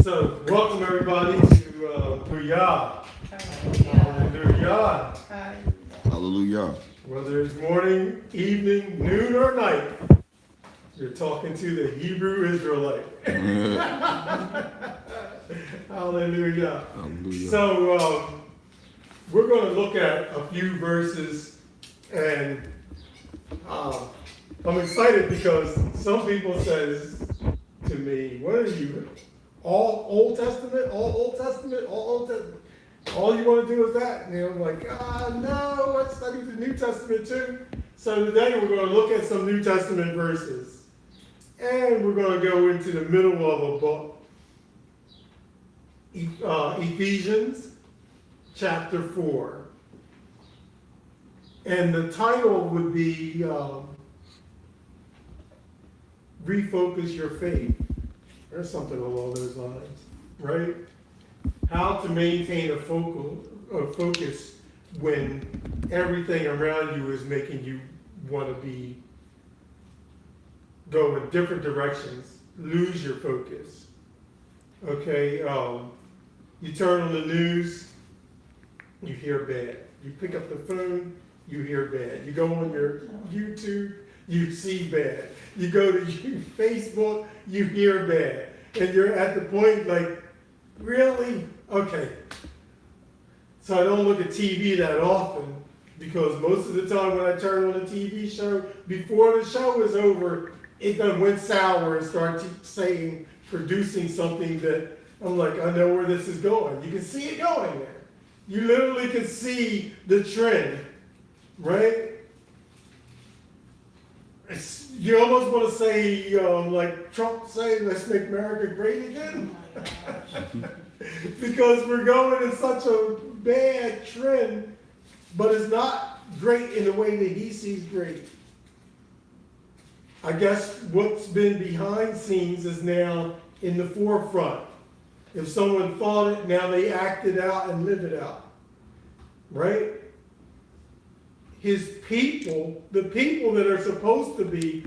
So, welcome everybody to Booyah. Hallelujah. Hallelujah. Whether it's morning, evening, noon, or night, you're talking to the Hebrew Israelite. Hallelujah. Hallelujah. So, we're going to look at a few verses, and I'm excited because some people says to me, what are you, all Old Testament, all Old Testament, all Old Testament? All you want to do is that? And I'm like, no, let's study the New Testament too. So today we're going to look at some New Testament verses. And we're going to go into the middle of a book, Ephesians chapter 4. And the title would be Refocus Your Faith. Or something along those lines, right? How to maintain a focus when everything around you is making you want to go in different directions, lose your focus. Okay, you turn on the news, you hear bad. You pick up the phone, you hear bad. You go on your YouTube, you see bad. You go to Facebook, you hear bad. And you're at the point like, really? Okay. So I don't look at TV that often because most of the time when I turn on a TV show, before the show is over, it done went sour and started producing something that I'm like, I know where this is going. You can see it going there. You literally can see the trend, right? You almost want to say, like Trump say, let's make America great again. Because we're going in such a bad trend, but it's not great in the way that he sees great. I guess what's been behind scenes is now in the forefront. If someone thought it, now they act it out and live it out. Right? His people, the people that are supposed to be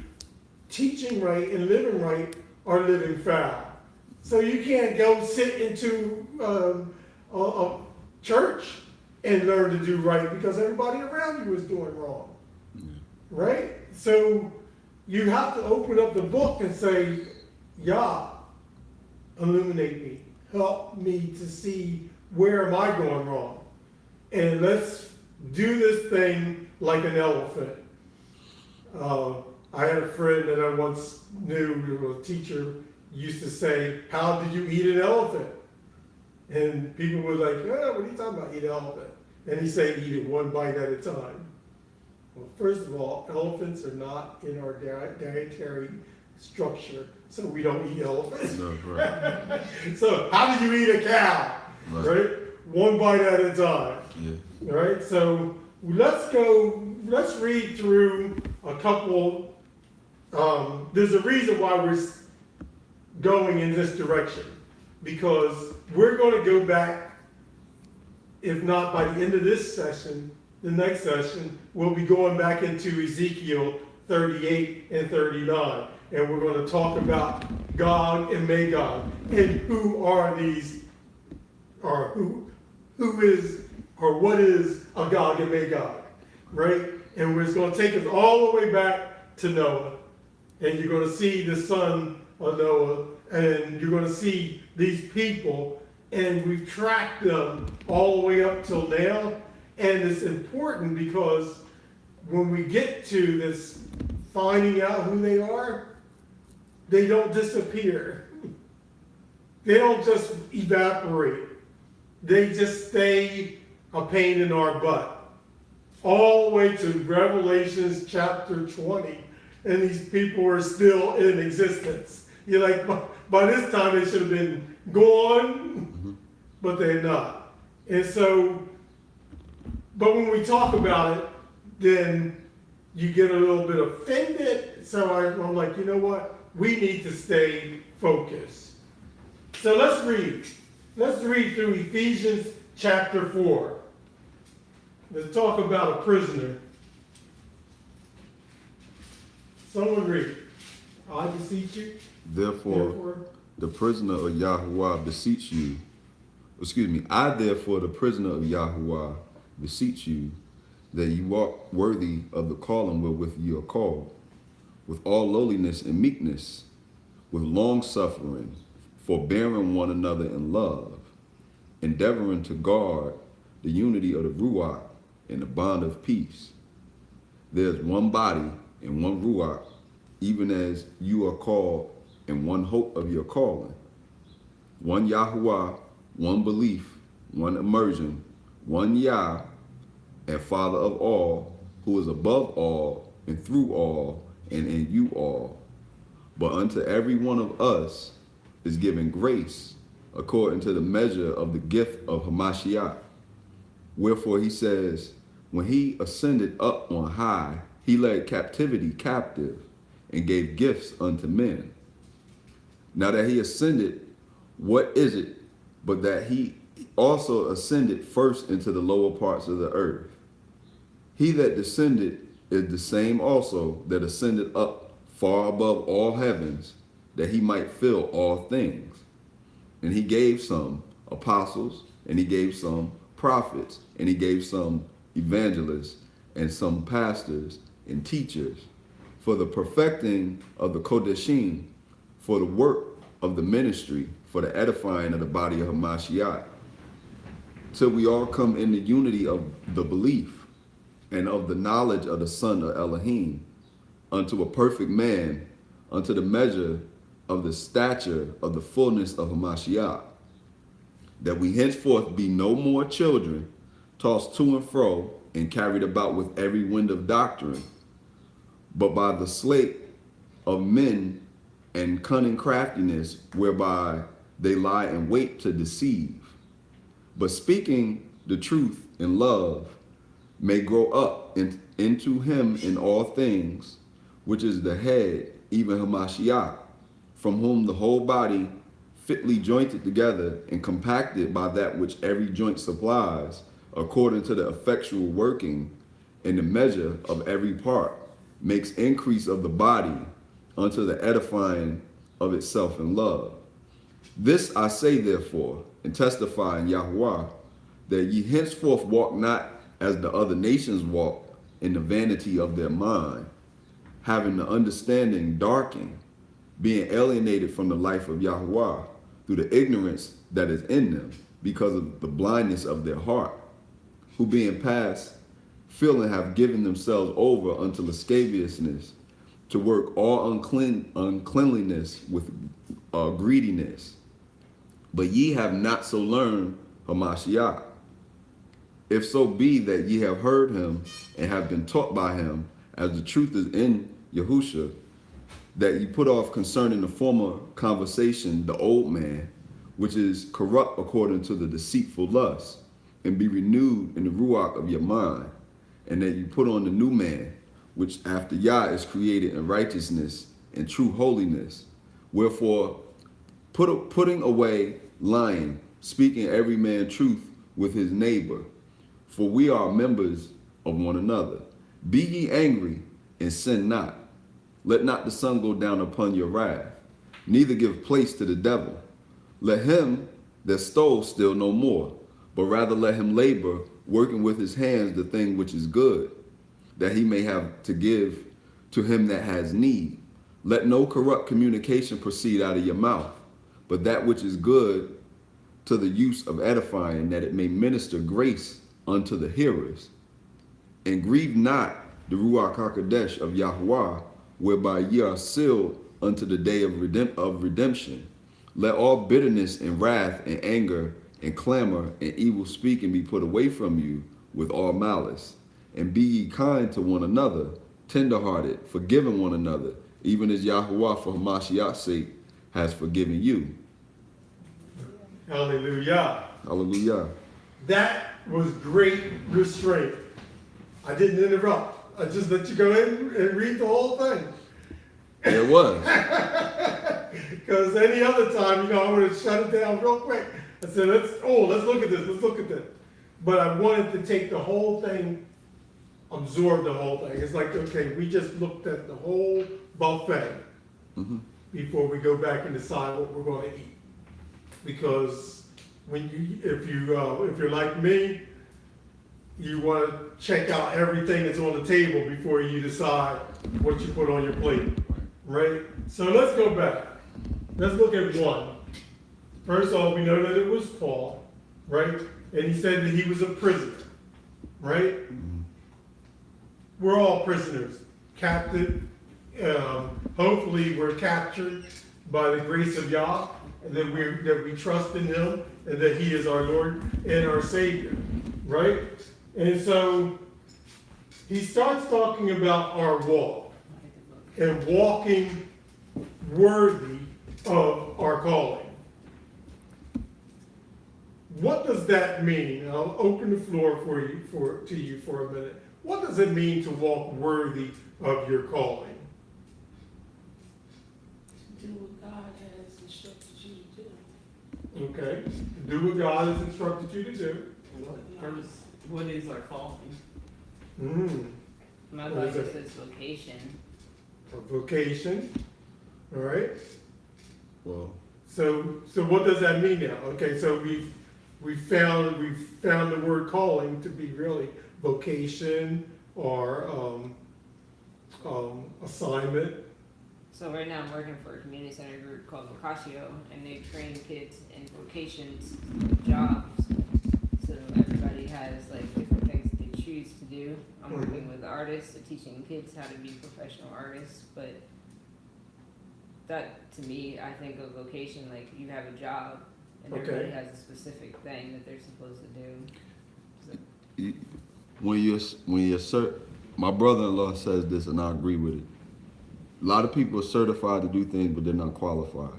teaching right and living right, are living foul. So you can't go sit into a church and learn to do right because everybody around you is doing wrong. Right? So you have to open up the book and say, Yah, illuminate me. Help me to see where am I going wrong. And let's do this thing like an elephant. I had a friend that I once knew, who was a teacher, used to say, how did you eat an elephant? And people were like, what are you talking about, eat an elephant? And he said, eat it one bite at a time. Well, first of all, elephants are not in our dietary structure, so we don't eat elephants. No, right. So how do you eat a cow? Right? One bite at a time. Yeah. All right, so let's read through a couple. There's a reason why we're going in this direction, because we're going to go back, if not by the end of this session, the next session, we'll be going back into Ezekiel 38 and 39, and we're going to talk about Gog and Magog, and who are these, or who is, or what is a Gog and Magog, right? And it's going to take us all the way back to Noah. And you're going to see the son of Noah, and you're going to see these people, and we've tracked them all the way up till now. And it's important because when we get to this finding out who they are, they don't disappear. They don't just evaporate. They just stay a pain in our butt. All the way to Revelations chapter 20. And these people are still in existence. You're like, by this time they should have been gone, but they're not. And so, but when we talk about it, then you get a little bit offended. So I'm like, you know what? We need to stay focused. So let's read. Let's read through Ephesians chapter 4. Let's talk about a prisoner. Someone read. I beseech you. Therefore, the prisoner of Yahuwah, beseech you. Excuse me. I, therefore, the prisoner of Yahuwah, beseech you that you walk worthy of the calling wherewith you are called, with all lowliness and meekness, with long suffering, forbearing one another in love, endeavoring to guard the unity of the Ruach in the bond of peace. There's one body and one Ruach, even as you are called in one hope of your calling. One Yahuwah, one belief, one immersion, one Yah, and Father of all, who is above all and through all and in you all. But unto every one of us is given grace according to the measure of the gift of Hamashiach. Wherefore he says, when he ascended up on high, he led captivity captive and gave gifts unto men. Now that he ascended, what is it but that he also ascended first into the lower parts of the earth? He that descended is the same also that ascended up far above all heavens, that he might fill all things. And he gave some apostles, and he gave some prophets, and he gave some evangelists, and some pastors and teachers, for the perfecting of the Kodeshim, for the work of the ministry, for the edifying of the body of Hamashiach, till we all come in the unity of the belief and of the knowledge of the Son of Elohim, unto a perfect man, unto the measure of the stature of the fullness of Hamashiach, that we henceforth be no more children, tossed to and fro, and carried about with every wind of doctrine, but by the sleight of men and cunning craftiness, whereby they lie in wait to deceive. But speaking the truth in love, may grow up into him in all things, which is the head, even Hamashiach, from whom the whole body, fitly jointed together and compacted by that which every joint supplies, according to the effectual working in the measure of every part, makes increase of the body unto the edifying of itself in love. This I say therefore, and testify in Yahuwah, that ye henceforth walk not as the other nations walk, in the vanity of their mind, having the understanding darkened, being alienated from the life of Yahuwah through the ignorance that is in them, because of the blindness of their heart, who being past feeling have given themselves over unto lasciviousness, to work all uncleanliness with greediness. But ye have not so learned Hamashiach. If so be that ye have heard him and have been taught by him, as the truth is in Yahusha, that ye put off concerning the former conversation the old man, which is corrupt according to the deceitful lust, and be renewed in the ruach of your mind, and that you put on the new man, which after Yah is created in righteousness and true holiness. Wherefore, putting away lying, speaking every man truth with his neighbor, for we are members of one another. Be ye angry and sin not. Let not the sun go down upon your wrath, neither give place to the devil. Let him that stole steal no more, but rather let him labor, working with his hands the thing which is good, that he may have to give to him that has need. Let no corrupt communication proceed out of your mouth, but that which is good to the use of edifying, that it may minister grace unto the hearers. And grieve not the Ruach HaKodesh of Yahuwah, whereby ye are sealed unto the day of redemption. Let all bitterness and wrath and anger and clamor and evil speaking be put away from you with all malice. And be ye kind to one another, tenderhearted, forgiving one another, even as Yahuwah for Hamashiach's sake has forgiven you. Hallelujah. Hallelujah. That was great restraint. I didn't interrupt. I just let you go in and read the whole thing. It was. Because any other time, I would have shut it down real quick. I said, let's look at this. But I wanted to take the whole thing, absorb the whole thing. It's like, okay, we just looked at the whole buffet. Mm-hmm. before we go back and decide what we're going to eat. Because if you're like me, you want to check out everything that's on the table before you decide what you put on your plate, right? So let's go back. Let's look at one. First of all, we know that it was Paul, right? And he said that he was a prisoner, right? We're all prisoners, captive. Hopefully we're captured by the grace of Yah, and that we trust in Him, and that He is our Lord and our Savior, right? And so he starts talking about our walk and walking worthy of our calling. What does that mean? I'll open the floor to you for a minute. What does it mean to walk worthy of your calling? Do what God has instructed you to do. Okay, do what God has instructed you to do. First, what is our calling? My What is Bible it? says vocation. A vocation, all right? Well, So what does that mean now? Okay, so we've found the word calling to be really vocation or assignment. So right now I'm working for a community center group called Vocatio, and they train kids in vocations, jobs. So everybody has like different things that they choose to do. I'm working with artists, so teaching kids how to be professional artists, but that to me, I think of vocation like you have a job and everybody has a specific thing that they're supposed to do. when you're my brother-in-law says this, and I agree with it. A lot of people are certified to do things, but they're not qualified.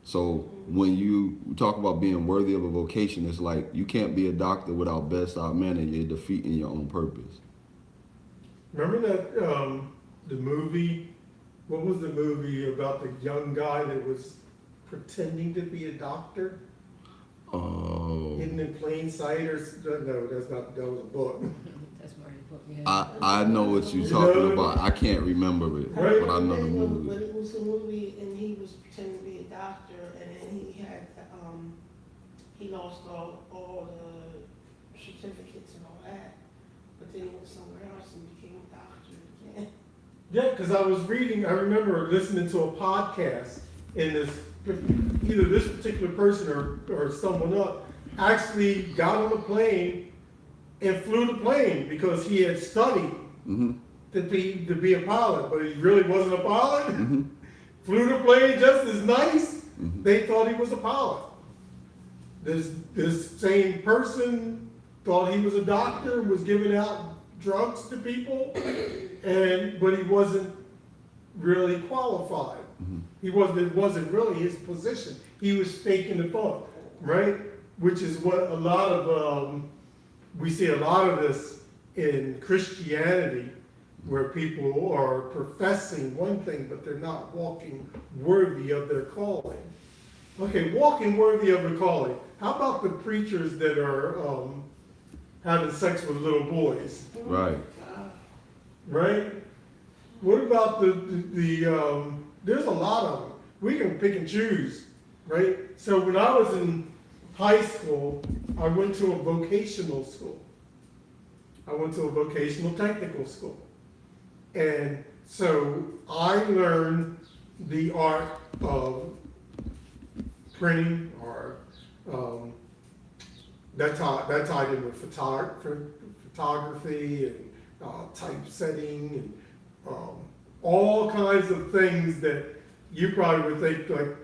So when you talk about being worthy of a vocation, it's like you can't be a doctor without bedside manner. You're defeating your own purpose. Remember that the movie? What was the movie about the young guy that was pretending to be a doctor? Oh. Hidden in plain sight, or no? That's not. That was a book. That's where you put me. I know what you're talking about. I can't remember it, Right. but I know the But movie. it was a movie, and he was pretending to be a doctor, and then he had, he lost all the certificates and all that. But then he went somewhere else and became a doctor again. Yeah, because I remember listening to a podcast, and either this particular person or someone else actually got on a plane and flew the plane because he had studied to be a pilot, but he really wasn't a pilot. Flew the plane just as nice. They thought he was a pilot. This same person thought he was a doctor, was giving out drugs to people, but he wasn't really qualified. It wasn't really his position. He was faking the funk, right? Which is what a lot of we see a lot of this in Christianity, where people are professing one thing, but they're not walking worthy of their calling. Okay, walking worthy of the calling. How about the preachers that are having sex with little boys? Right. Right? What about the there's a lot of them. We can pick and choose, right? So when I was in high school, I went to a vocational school. I went to a vocational technical school. And so I learned the art of printing, or that tied in with photography and typesetting and all kinds of things that you probably would think, like,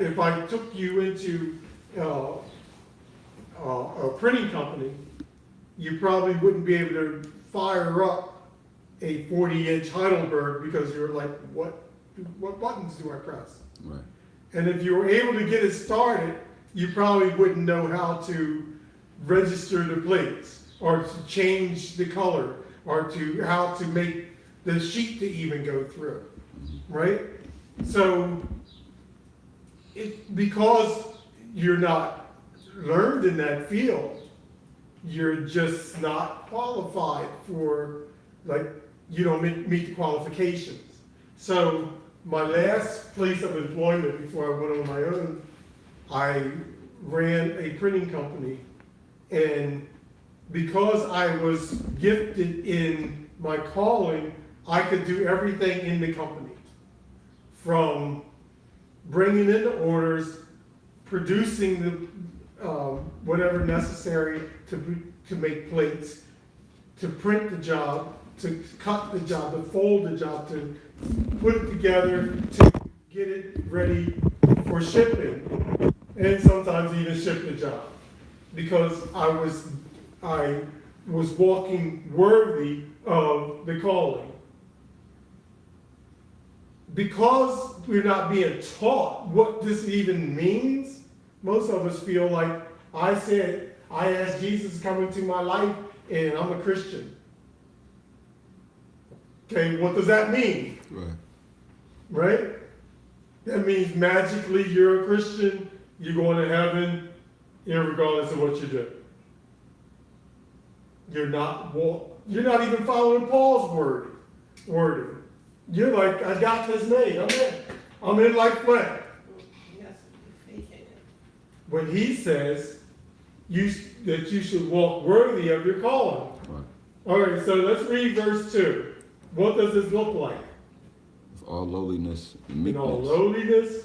if I took you into a printing company, you probably wouldn't be able to fire up a 40-inch Heidelberg because you're like, what buttons do I press? Right. And if you were able to get it started, you probably wouldn't know how to register the plates, or to change the color, or how to make the sheet to even go through, right? So, because you're not learned in that field, you're just not qualified for, like, you don't meet the qualifications. So my last place of employment before I went on my own, I ran a printing company. And because I was gifted in my calling, I could do everything in the company. From bringing in the orders, producing the whatever necessary to make plates, to print the job, to cut the job, to fold the job, to put it together, to get it ready for shipping, and sometimes even ship the job. Because I was walking worthy of the calling. Because we're not being taught what this even means, most of us feel like I asked Jesus to come into my life and I'm a Christian. Okay, what does that mean? Right? That means magically you're a Christian, you're going to heaven, regardless of what you do. You're not even following Paul's wording. You're like, I got this made. I'm in like flesh. When he says that you should walk worthy of your calling. Right. All right, so let's read verse 2. What does this look like? With all lowliness and In meekness. all lowliness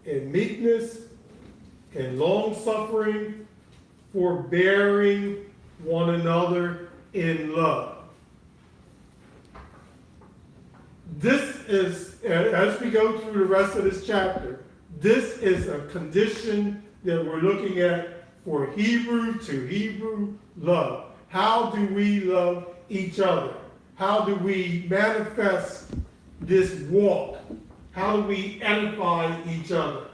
and meekness and long suffering, forbearing one another in love. This is, as we go through the rest of this chapter, this is a condition that we're looking at for Hebrew to Hebrew love. How do we love each other? How do we manifest this walk? How do we edify each other?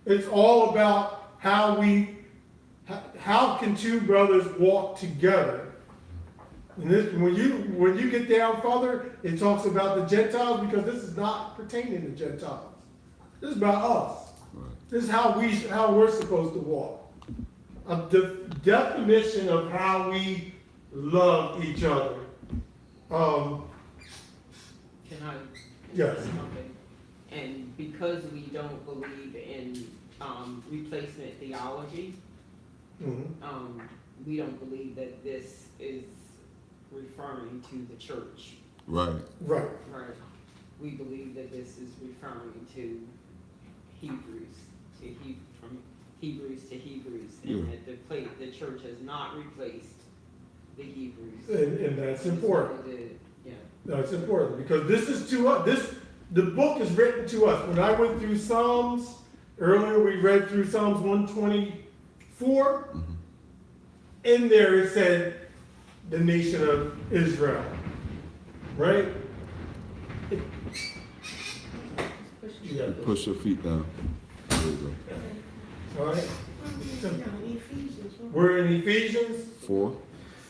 It's all about how can two brothers walk together? And this, when you get down further, it talks about the Gentiles, because this is not pertaining to Gentiles. This is about us. Right. This is how we're supposed to walk. The definition of how we love each other. Can I? Yes. Something? And because we don't believe in replacement theology, Mhm. we don't believe that this is referring to the church. Right. Right. Right. We believe that this is referring to Hebrews, from Hebrews to Hebrews, and that the church has not replaced the Hebrews. And that's important. Yeah. That's important, because this is to us. The book is written to us. When I went through Psalms, earlier we read through Psalms 124. Mhm. In there it said the nation of Israel. Right? Yeah. Push your feet down. There you go. All right. Ephesians. We're in Ephesians 4.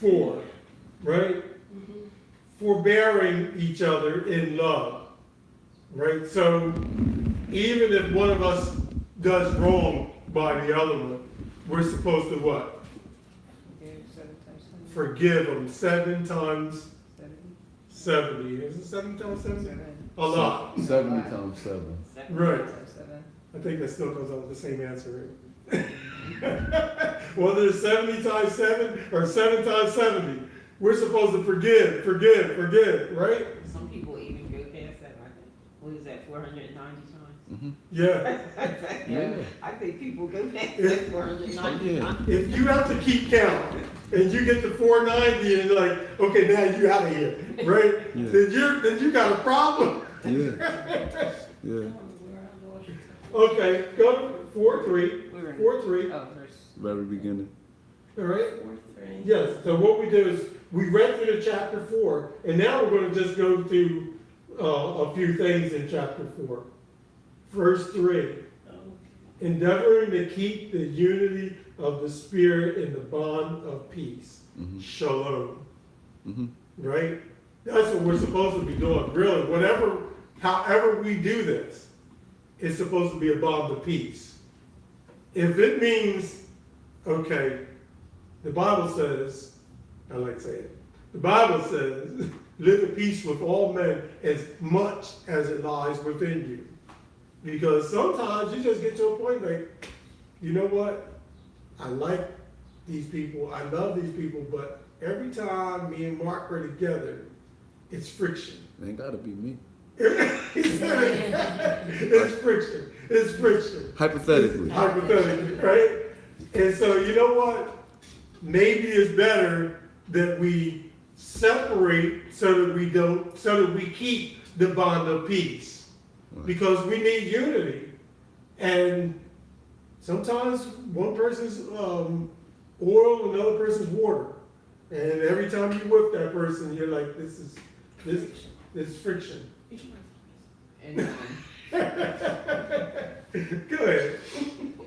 4, right? Forbearing each other in love, right? So even if one of us does wrong by the other one, we're supposed to what? Forgive them 7 times 70. Is it 7 times 70? A lot. 70 times 7. Right. I think that still comes up with the same answer, right? Whether it's 70 times 7 or 7 times 70, we're supposed to forgive, right? Some people even go past that. What is that? 490 times. Yeah. Yeah. I think people go past that 490 Yeah. times. If you have to keep count and you get to 490 and you're like, okay, now you out of here, right? Yeah. Then you got a problem. Yeah. Yeah. Okay, go to 4:3. 4:3. Oh, verse. Very beginning. All right. Yes. So what we do is we read through the chapter 4, and now we're going to just go through a few things in chapter 4. Verse 3. Endeavoring to keep the unity of the Spirit in the bond of peace. Mhm. Shalom. Mhm. Right? That's what we're supposed to be doing. Really, however we do this, it's supposed to be a bond of peace. If it means, okay, the Bible says, I like to say it, the Bible says live at peace with all men as much as it lies within you. Because sometimes you just get to a point like, you know what? I like these people, I love these people, but every time me and Mark are together, it's friction. It ain't gotta be me. It's friction. It's friction. Hypothetically. Hypothetically, right? And so, you know what? Maybe it's better that we separate so that we keep the bond of peace. Because we need unity. And sometimes one person's oil, another person's water. And every time you whip that person, you're like, this is friction. And, Go ahead.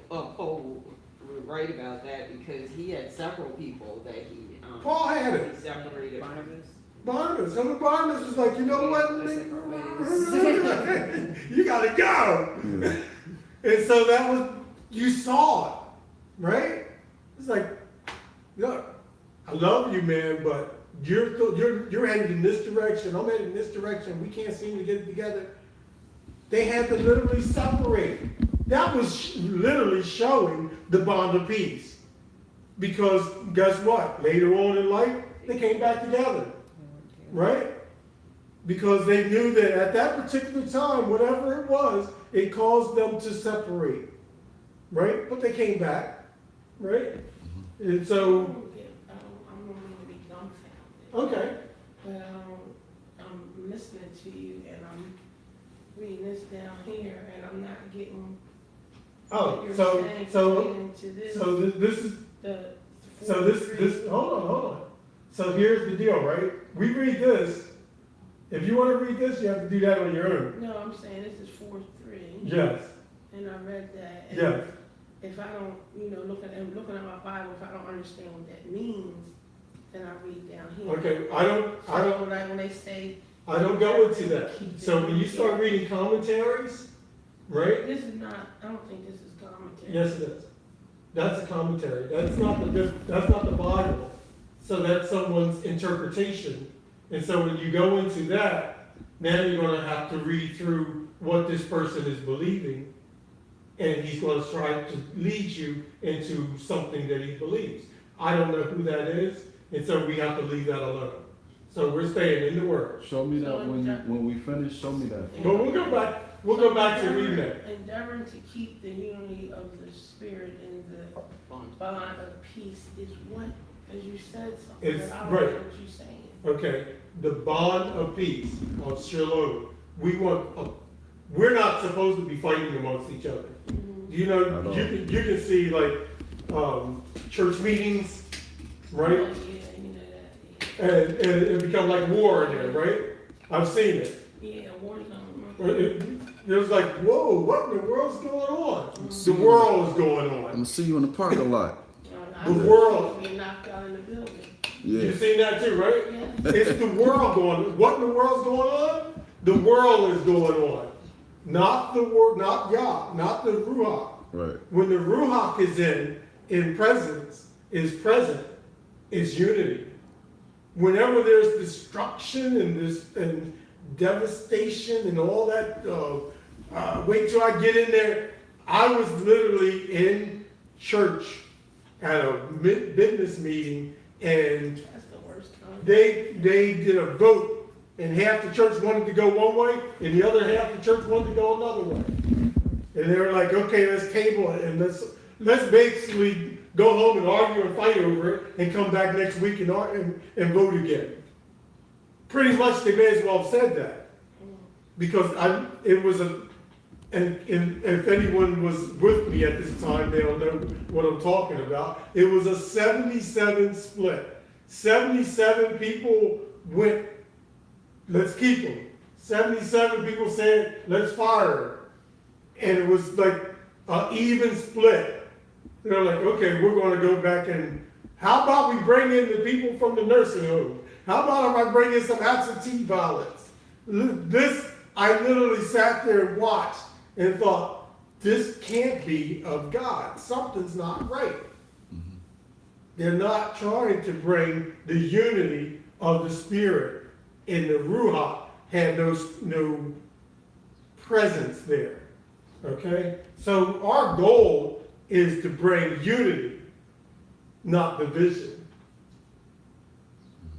Paul was right about that because he had several people that he, Paul had it. he separated. Barnabas. Some of Barnabas was like, you know what? You gotta go. And so that was, you saw it, right? It's like, look, I love you, man, but you're headed in this direction. I'm headed in this direction. We can't seem to get it together. They had to literally separate. That was literally showing the bond of peace. Because guess what? Later on in life, they came back together. Right? Because they knew that at that particular time, whatever it was, it caused them to separate. Right? But they came back. Right? And so, I'm going to be dumbfounded. okay. But I'm listening to you and I'm reading this down here and I'm not getting Oh, what you're so, saying so, pertaining to this. so this is, The so this, hold on. So here's the deal, right? We read this. If you want to read this, you have to do that on your own. No, I'm saying this is 4:3. Yes, And I read that. And yes. if I don't, looking at my Bible, if I don't understand what that means, then I read down here. Okay, I don't, Like when they say. I don't go into that. So when you start reading commentaries, right? This is not, I don't think this is commentary. Yes, it is. That's a commentary. That's not the Bible. So that's someone's interpretation. And so when you go into that, now you're going to have to read through what this person is believing, and he's going to try to lead you into something that he believes. I don't know who that is, and so we have to leave that alone. So we're staying in the Word. Show me that when we finish. Show me that. But we'll go back. We'll go back to reading that. Endeavoring to keep the unity of the spirit and the bond of peace is what, as you said something, It's but I don't right. know what you're saying. Okay, the bond of peace, of shalom. We're not supposed to be fighting amongst each other. Mhm. You know, Not at all. you can see like church meetings, right? Yeah, you know that. And it becomes like war in there, right? I've seen it. Yeah, war zone. It was like, whoa, what in the world's going on? See The you- world is going I'm on. gonna see you in the parking lot. The world. Being knocked out in the building. Yeah. You've seen that too, right? Yeah. It's the world going on. What in the world's going on? The world is going on. Not the word, not Yah, not the Ruach. Right. When the Ruach is in presence, is present, it's unity. Whenever there's destruction and devastation and all that, wait till I get in there. I was literally in church at a business meeting, and That's the worst kind. they did a vote, and half the church wanted to go one way, and the other half the church wanted to go another way. And they were like, okay, let's table it, and let's basically go home and argue and fight over it, and come back next week and vote again. Pretty much, they may as well have said that, because it was and if anyone was with me at this time, they'll know what I'm talking about. It was a 77 split. 77 people went, let's keep them. 77 people said, let's fire her. And it was like an even split. They're like, okay, we're going to go back and how about we bring in the people from the nursing home? How about if I bring in some absentee ballots? I literally sat there and watched and thought, this can't be of God. Something's not right. They're not trying to bring the unity of the Spirit and the Ruach had no presence there. Okay? So our goal is to bring unity, not division.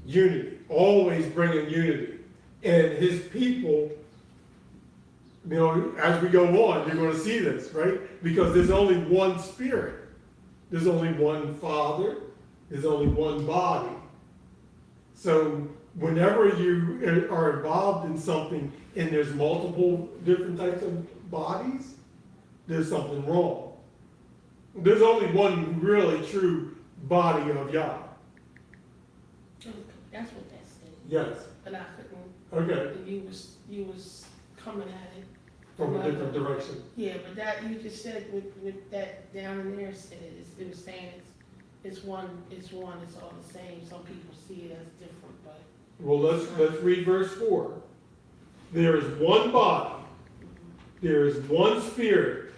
Unity. Always bringing unity. And his people, you know, as we go on, you're going to see this, right? Because there's only one Spirit. There's only one Father. There's only one body. So whenever you are involved in something and there's multiple different types of bodies, there's something wrong. There's only one really true body of Yah. That's what that said. Yes. But I couldn't. Okay. You was coming at it. From a different direction. Yeah, but that you just said with that down in there said it was saying it's one, it's all the same. Some people see it as different, but. Well, let's read verse 4. There is one body, there is one Spirit,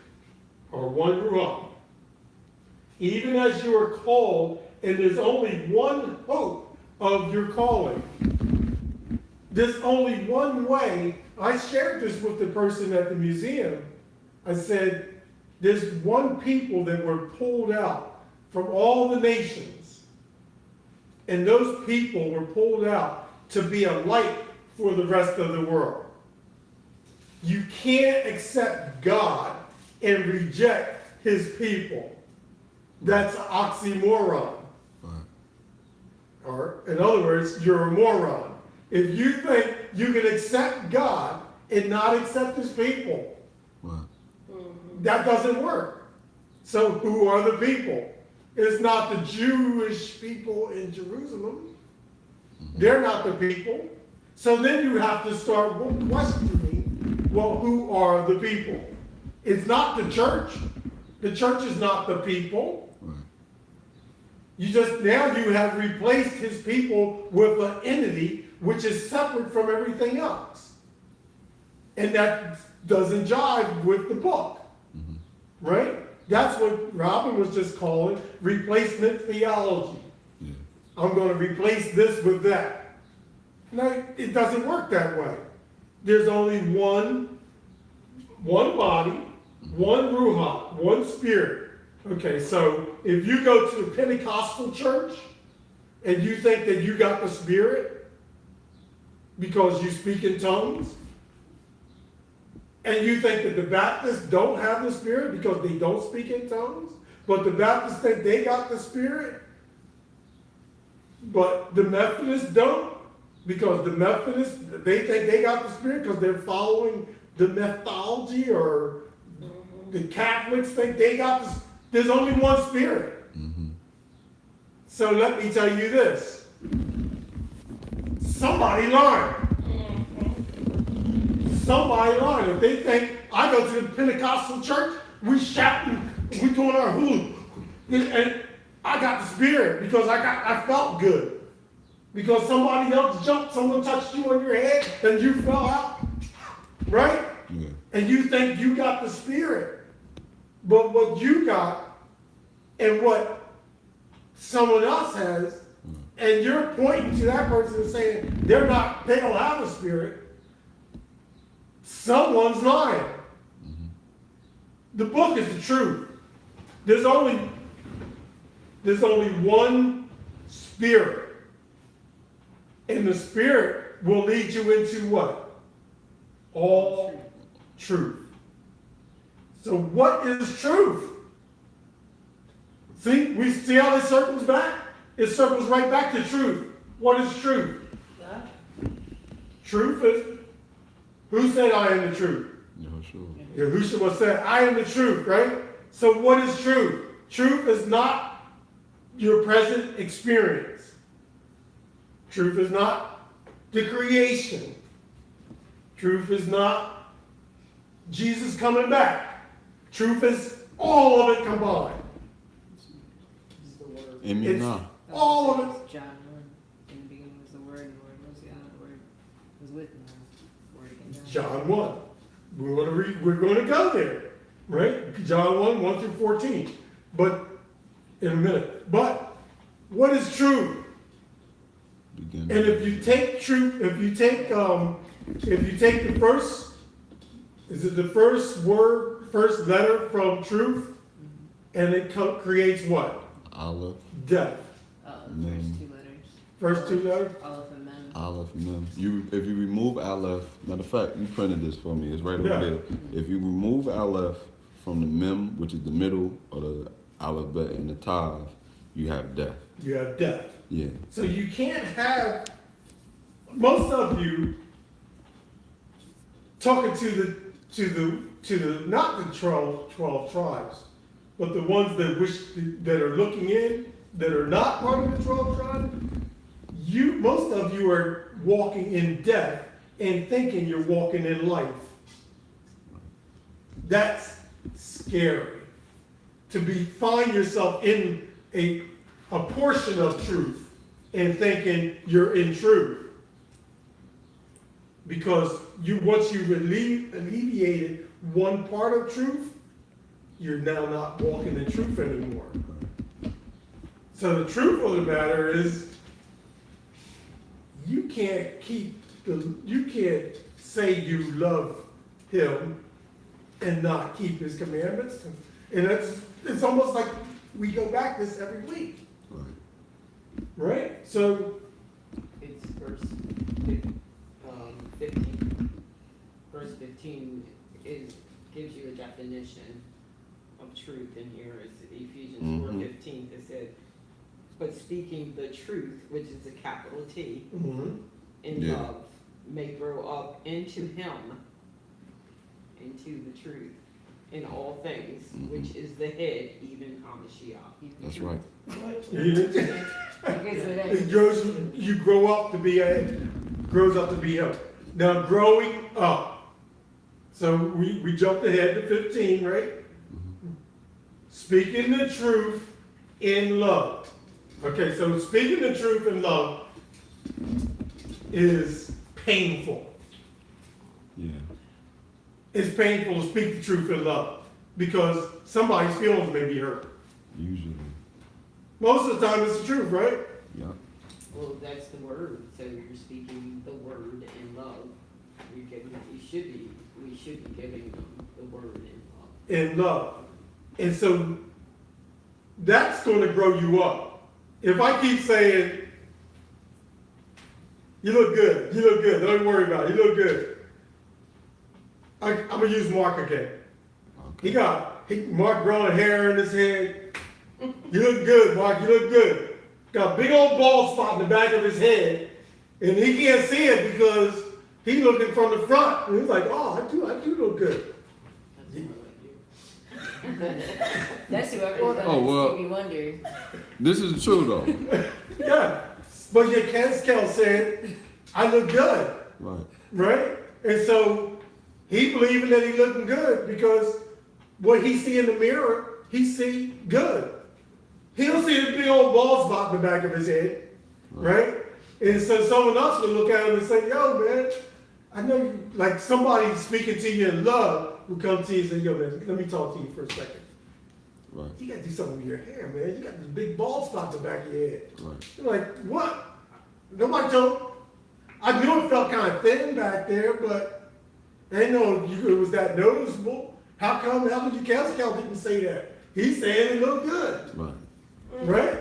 or one Ruach. Even as you are called, and there's only one hope of your calling. There's only one way. I shared this with the person at the museum. I said, there's one people that were pulled out from all the nations. And those people were pulled out to be a light for the rest of the world. You can't accept God and reject his people. That's an oxymoron. Or, in other words, you're a moron. If you think you can accept God and not accept his people, that doesn't work. So who are the people? It's not the Jewish people in Jerusalem. They're not the people. So then you have to start questioning, well, who are the people? It's not the church. The church is not the people. Now you have replaced his people with an entity which is separate from everything else. And that doesn't jive with the book. Right? That's what Robin was just calling replacement theology. Yeah. I'm going to replace this with that. No, it doesn't work that way. There's only one body, one Ruach, one Spirit. Okay, so if you go to the Pentecostal church and you think that you got the Spirit because you speak in tongues, and you think that the Baptists don't have the Spirit because they don't speak in tongues, but the Baptists think they got the Spirit, but the Methodists don't, because the Methodists, they think they got the Spirit because they're following the methodology, or the Catholics think they got the Spirit. There's only one Spirit. So let me tell you this. Somebody learn. Somebody learn. If they think, I go to the Pentecostal church, we shouting, we doing our hula, and I got the Spirit because I felt good. Because somebody else jumped, someone touched you on your head, and you fell out. Right? Yeah. And you think you got the Spirit. But what you got and what someone else has, and you're pointing to that person and saying they don't have a Spirit, someone's lying. The book is the truth. There's only one Spirit. And the Spirit will lead you into what? All truth. So what is truth? We see how this circles back? It circles right back to truth. What is truth? God. Truth is, who said I am the truth? Yahushua said, I am the truth, right? So what is truth? Truth is not your present experience. Truth is not the creation. Truth is not Jesus coming back. Truth is all of it combined. It's all of it. John 1. In the beginning was the Word, and the Word was God, the Word was with him. The Word again. John 1. We're going to go there, right? John 1 through 14. But in a minute. But what is truth? Begin. And if you take truth, if you take the first, is it the first word, first letter from truth, and it creates what? Aleph, Death. First two letters. First two letters? Aleph and Mem. Aleph, Mem. If you remove Aleph, matter of fact, you printed this for me. It's right over Yeah. there. If you remove Aleph from the Mem, which is the middle of the alphabet, and the Tav, you have death. You have death. Yeah. So you can't have, most of you talking to the not the 12 tribes, but the ones that are looking in, that are not part of the 12 tribes, most of you are walking in death and thinking you're walking in life. That's scary. To find yourself in a portion of truth and thinking you're in truth. Because once you've alleviated one part of truth, you're now not walking in truth anymore. So the truth of the matter is, you can't say you love him and not keep his commandments. And it's almost like we go back this every week. Right? So It's verse 15. Verse 15 gives you a definition of truth in here. It's Ephesians 4:15. It said, but speaking the truth, which is a capital T, in love, may grow up into him, into the truth, in all things, which is the head, even Hamashiach. That's right. you grow up to be grows up to be him. Now growing up. So we jumped ahead to 15, right? Speaking the truth in love. Okay, so speaking the truth in love is painful. Yeah. It's painful to speak the truth in love because somebody's feelings may be hurt. Usually. Most of the time it's the truth, right? Yeah. Well, that's the word. So you're speaking the word in love. We should be giving them the word in love. In love. And so that's going to grow you up. If I keep saying, you look good, don't even worry about it, you look good. I'm going to use Mark again. Okay. Mark growing hair in his head. You look good, Mark, you look good. Got a big old bald spot in the back of his head, and he can't see it because he's looking from the front. And he's like, oh, I do look good. That's whoever's done Stevie Wonder. This is true though. Yeah. But Yechezk'el said, I look good. Right. Right? And so he believing that he looking good because what he see in the mirror, he see good. He don't see the big old bald spot in the back of his head. Right? And so someone else would look at him and say, yo, man, I know you, like somebody speaking to you in love will come to you and say, yo, man, let me talk to you for a second. Right. You got to do something with your hair, man. You got this big bald spot in the back of your head. Right. You're like, what? Nobody told. I knew it felt kind of thin back there, but I didn't know it was that noticeable. How come Yechezk'el didn't say that? He's saying it looked good. Right. Right?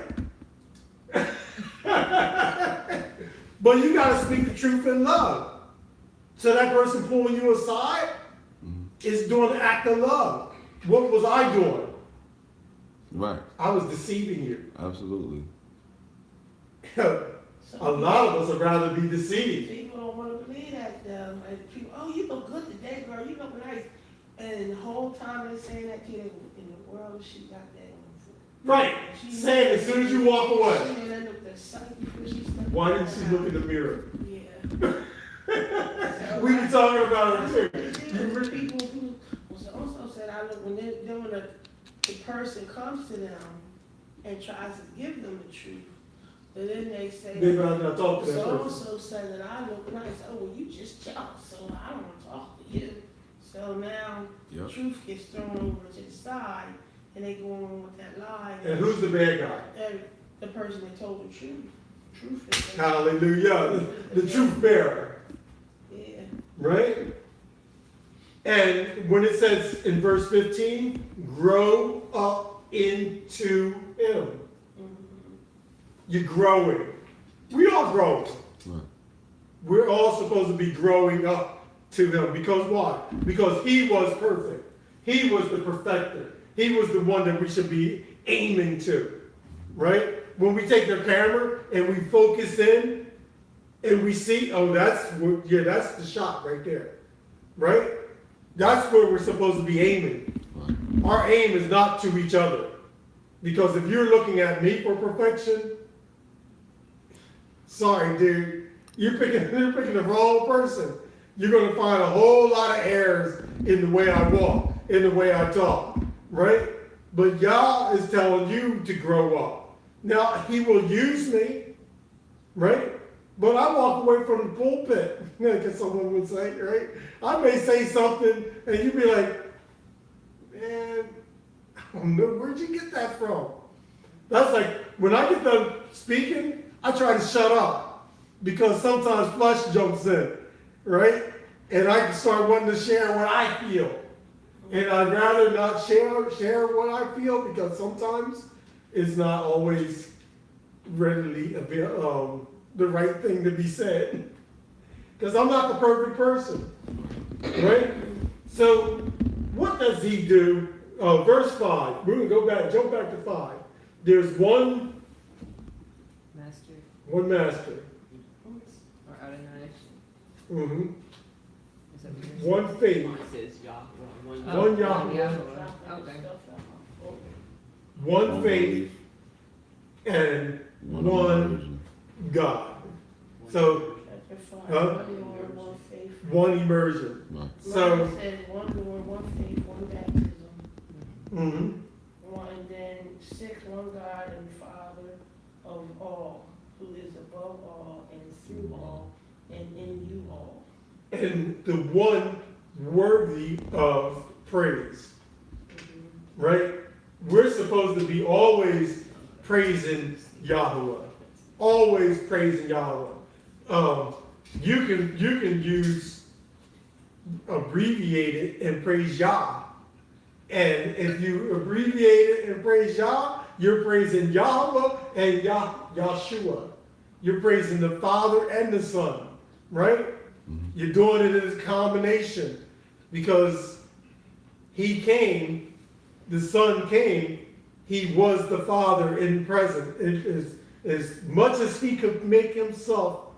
But you got to speak the truth in love. So that person pulling you aside is doing the act of love. What was I doing? Right. I was deceiving you. Absolutely. A lot of us would rather be deceived. People don't want to believe that though. Like people, oh, you look good today, girl. You look nice. And the whole time they're saying that to you, in the world, she got that one for. Right. Saying as soon as you walk away. Why didn't Why she look in the mirror? Yeah. We were talking about it too. People who also said, I look when the person comes to them and tries to give them the truth, but then they say, They better not talk to that person. so-and-so said that I look nice. Oh, well, you just jealous, so I don't want to talk to you. So now Yep. truth gets thrown over to the side, and they go on with that lie. And who's the bad guy? And the person that told the truth. Truth is. Hallelujah. The truth bearer. Yeah. Right? And when it says in verse 15, grow up into him. You're growing. We are growing. Right. We're all supposed to be growing up to him. Because why? Because he was perfect. He was the perfecter. He was the one that we should be aiming to. Right? When we take the camera and we focus in and we see, oh, that's the shot right there. Right? That's where we're supposed to be aiming. Right. Our aim is not to each other. Because if you're looking at me for perfection, sorry, dude, you're picking the wrong person. You're going to find a whole lot of errors in the way I walk, in the way I talk, right? But Yah is telling you to grow up. Now, he will use me, right? But I walk away from the pulpit, because someone would say, right? I may say something, and you'd be like, man, I don't know, where'd you get that from? That's like, when I get done speaking, I try to shut up, because sometimes flesh jumps in, right? And I can start wanting to share what I feel. And I'd rather not share what I feel, because sometimes it's not always readily the right thing to be said. Because I'm not the perfect person, right? So what does he do? Verse 5, we're going to jump back to 5. There's one Master master. or Adonai. Mm-hmm. Is that what you're saying? One faith. It says Yahweh. Oh, One Yahweh. Yahweh. Okay. One faith and one God. So, One faith. one immersion. Right. So, It says one Lord, one faith, one baptism. mhm. And then 6, one God and Father of all, who is above all and through all and in you all. And the one worthy of praise, right? We're supposed to be always praising Yahweh, always praising Yahweh. You can use abbreviate it and praise Yah. And if you abbreviate it and praise Yah, you're praising Yahweh and Yahshua. You're praising the Father and the Son, right? You're doing it as a combination because he came, the Son came, he was the Father in present. As much as he could make himself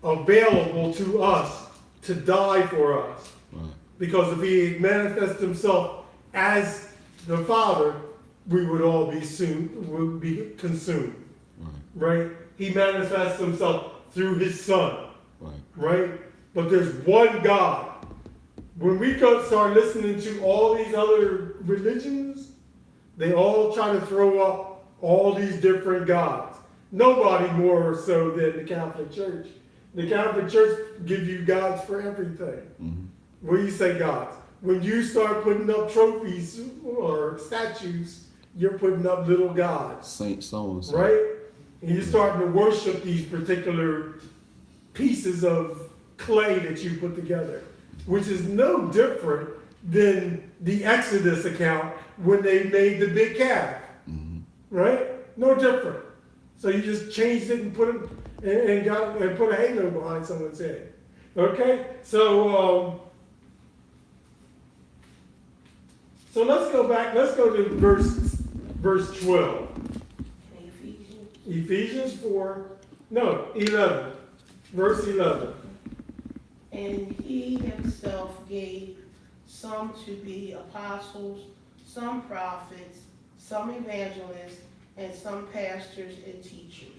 available to us to die for us. Right. Because if he manifested himself as the Father, we would all be consumed. Right. Right? He manifests himself through his Son. Right. Right? But there's one God. When we start listening to all these other religions, they all try to throw up all these different gods. Nobody more so than the Catholic Church. The Catholic Church gives you gods for everything. Mm-hmm. What do you say gods? When you start putting up trophies or statues, you're putting up little gods. Saint so-and-so. Right? And you're starting to worship these particular pieces of clay that you put together, which is no different than the Exodus account when they made the big calf. Mm-hmm. Right? No different. So you just changed it and put it and put a halo behind someone's head. Okay? So let's go back. Let's go to verse 12. Ephesians 11. Verse 11. And he himself gave some to be apostles, some prophets, some evangelists, and some pastors and teachers.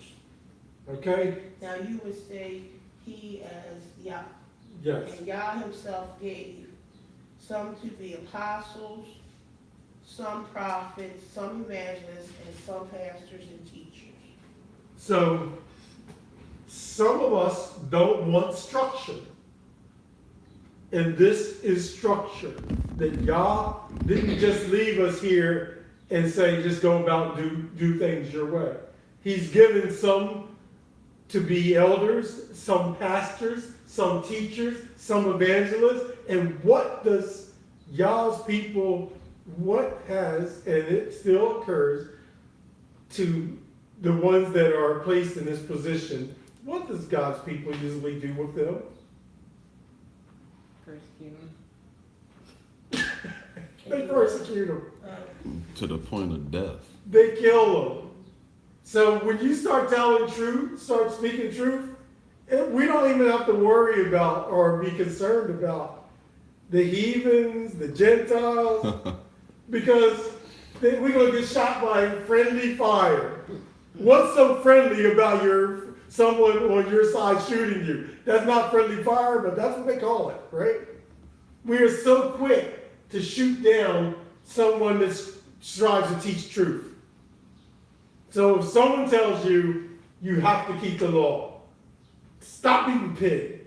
Okay? Now you would say he as Yah. Yes. And Yah himself gave some to be apostles, some prophets, some evangelists, and some pastors and teachers. So, some of us don't want structure. And this is structure. That Yah didn't just leave us here and say, just go about and do things your way. He's given some to be elders, some pastors, some teachers, some evangelists. And what does Yah's people, what has, and it still occurs, to the ones that are placed in this position, what does God's people usually do with them? Persecute them. They persecute them. To the point of death. They kill them. So when you start telling truth, start speaking truth, we don't even have to worry about or be concerned about the heathens, the Gentiles, because we're going to get shot by friendly fire. What's so friendly about someone on your side shooting you? That's not friendly fire, but that's what they call it, right? We are so quick to shoot down someone that strives to teach truth. So if someone tells you, you have to keep the law, stop eating pig,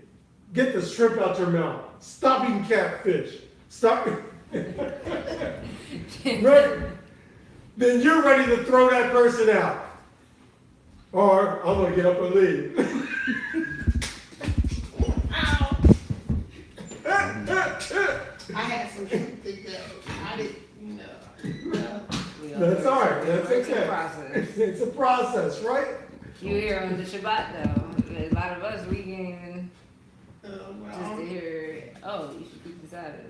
get the shrimp out your mouth, stop eating catfish, stop, right? Then you're ready to throw that person out. Or I'm going to get up and leave. I had some truth to go. I didn't know. That's all right. That's It's a okay. process. It's a process, right? You hear on the Shabbat though. A lot of us we can just Well, to hear, oh, you should keep the Sabbath.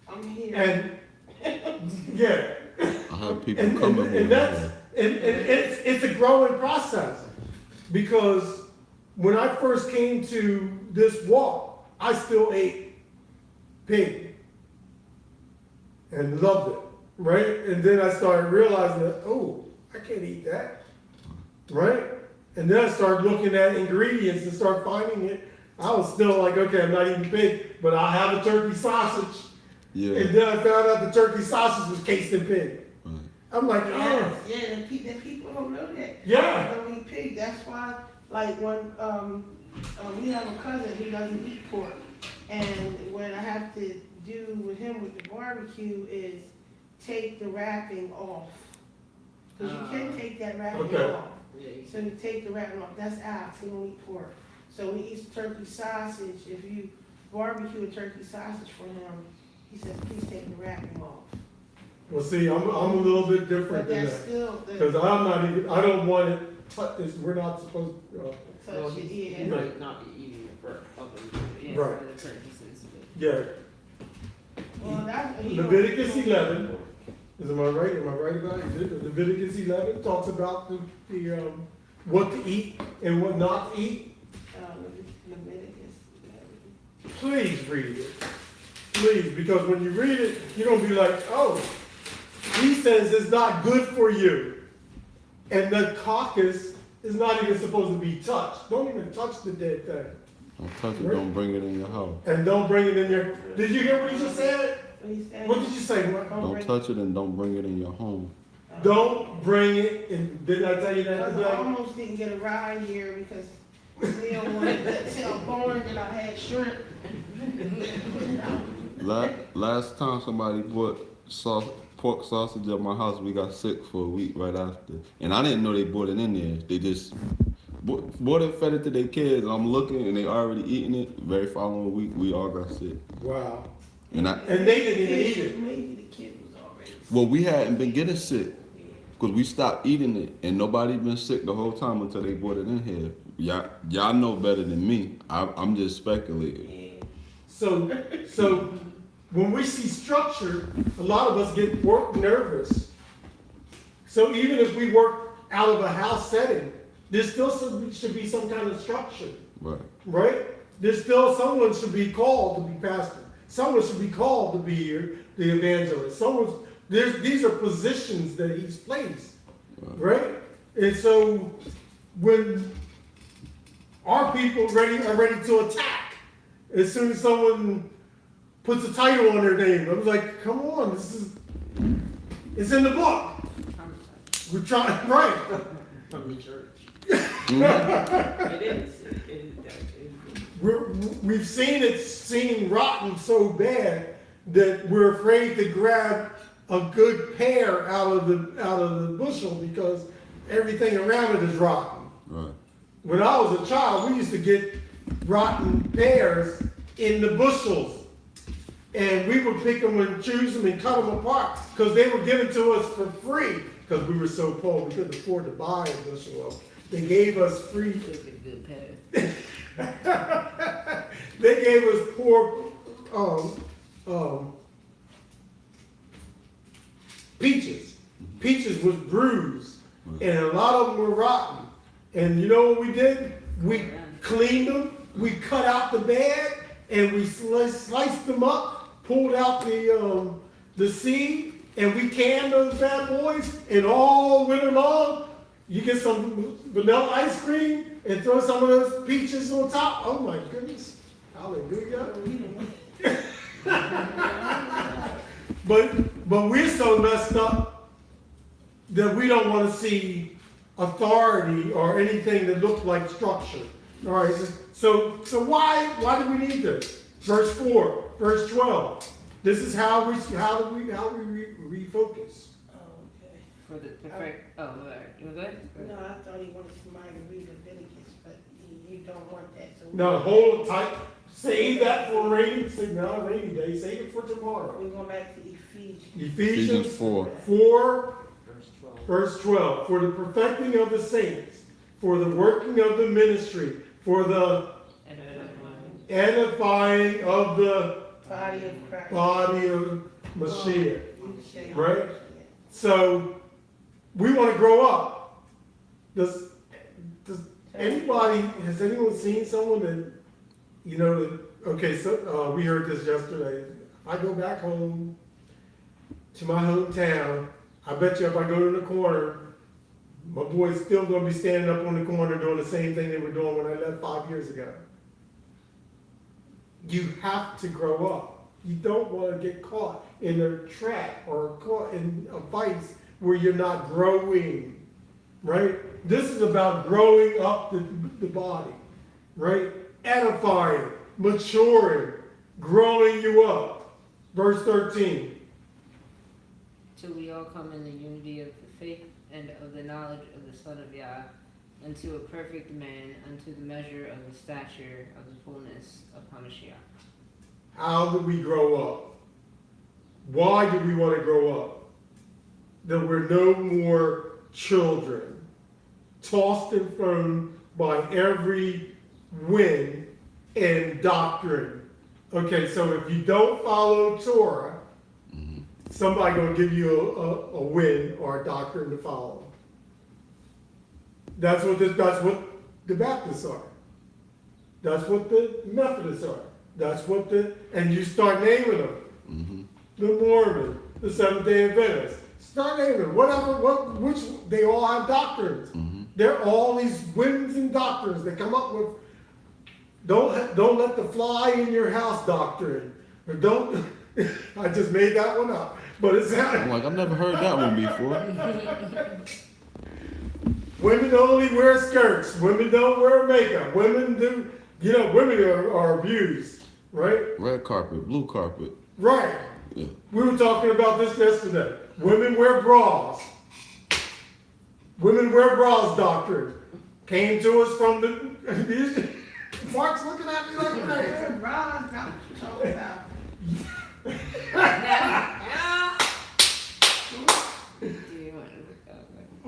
I'm here. And yeah, I have people and coming here. that's and it's a growing process, because when I first came to this walk, I still ate pig and loved it, right? And then I started realizing that, oh, I can't eat that, right? And then I started looking at ingredients and start finding it. I was still like, okay, I'm not eating pig, but I'll have a turkey sausage. Yeah. And then I found out the turkey sausage was cased in pig. Right. I'm like, Yes, oh, yeah, the people don't know that. Yeah. They don't eat pig. That's why, like, when we have a cousin who doesn't eat pork, and what I have to do with him with the barbecue is take the wrapping off, because you can take that wrapping Okay. off. So you take the wrapping off. That's Alex. He don't eat pork. So when he eats turkey sausage, if you barbecue a turkey sausage for him, he says, please take the wrapping off. well, see, I'm a little bit different But than that's that. still Because I'm not even, I don't want it, we're not supposed to, touch it. You Yeah. might not be eating it for other Yeah, Right. for the purposes. yeah. Well, he don't- Leviticus 11, am I right about it? Leviticus 11 talks about the what to eat and what not to eat. Leviticus. Please read it. Please, because when you read it, you're going to be like, oh, he says it's not good for you. And the carcass is not even supposed to be touched. Don't even touch the dead thing. Don't touch it, don't bring it in your house. And don't bring it in your, did you hear what he just said? What he said? What did you say? What? Don't touch it and don't bring it in your home. Don't bring it, and didn't I tell you that I today? almost didn't get a ride here because Leo wanted to tell Born that I had shrimp. Last time somebody brought pork sausage at my house, we got sick for a week right after. And I didn't know they brought it in there. They just bought it, fed it to their kids. I'm looking and they already eating it. Very following week, we all got sick. Wow. And And they didn't even eat it. Maybe the kid was already sick. well, we hadn't been getting sick because we stopped eating it, and nobody been sick the whole time until they brought it in here. Y'all know better than me. I'm just speculating. Yeah. So when we see structure, a lot of us get nervous. So even if we work out of a house setting, there still should be some kind of structure, Right. right? There's still someone should be called to be pastor. Someone should be called to be the evangelist. These are positions that he's placed, right? And so when our people are ready to attack, as soon as someone puts a title on their name, I was like, come on, it's in the book. We're trying, right? from the church. Mhm. It is. We've seen it seem rotten so bad that we're afraid to grab a good pear out of the bushel because everything around it is rotten. Right. When I was a child, we used to get rotten pears in the bushels. And we would pick them and choose them and cut them apart because they were given to us for free because we were so poor we couldn't afford to buy a bushel of them. They gave us free. Good pair. They gave us poor peaches. Peaches was bruised, and a lot of them were rotten. And you know what we did? We cleaned them, we cut out the bag, and we sliced them up, pulled out the seed, and we canned those bad boys. And all winter long, you get some vanilla ice cream and throw some of those peaches on top. Oh my goodness! Hallelujah! But we're so messed up that we don't want to see authority or anything that looks like structure. All right. So why do we need this? Verse 4, verse 12. This is how we refocus. Oh, okay. For the perfect. Oh, all right. You want to go ahead? No, I thought he wanted somebody to read Leviticus, but you don't want that. So Now hold tight. Save that for rainy. No, rainy day. Save it for tomorrow. we're going back to Ephesians. Ephesians 4. 4, Verse 12. verse 12. For the perfecting of the saints, for the working of the ministry, for the edifying of the Body of Christ. body of Mashiach. You say Right? Mashiach. So we want to grow up. Does anybody, has anyone seen someone that, you know, okay, so we heard this yesterday. I go back home to my hometown. I bet you if I go to the corner, my boy's still going to be standing up on the corner doing the same thing they were doing when I left 5 years ago. You have to grow up. You don't want to get caught in a trap or caught in a vice where you're not growing, right? This is about growing up the body, right? Edifying, maturing, growing you up. Verse 13. Till we all come in the unity of the faith and of the knowledge of the Son of Yah, unto a perfect man, unto the measure of the stature of the fullness of Hamashiach. How do we grow up? Why do we want to grow up? That we're no more children, tossed and thrown by every wind and doctrine. Okay, so if you don't follow Torah, somebody gonna give you a wind or a doctrine to follow. That's what the Baptists are. That's what the Methodists are. That's what and you start naming them. Mm-hmm. The Mormon, the Seventh-day Adventist. Start naming them. Which they all have doctrines. Mm-hmm. They're all these winds and doctrines that come up with. Don't let the fly in your house doctrine. Or don't. I just made that one up, but it's I'm like, I've never heard that one before. Women only wear skirts. Women don't wear makeup. Women do. Women are abused, right? Red carpet, blue carpet. Right. Yeah. We were talking about this yesterday. Women wear bras. Women wear bras doctrine. Came to us from the. Mark's looking at me like that. Ron, that's what you're talking about.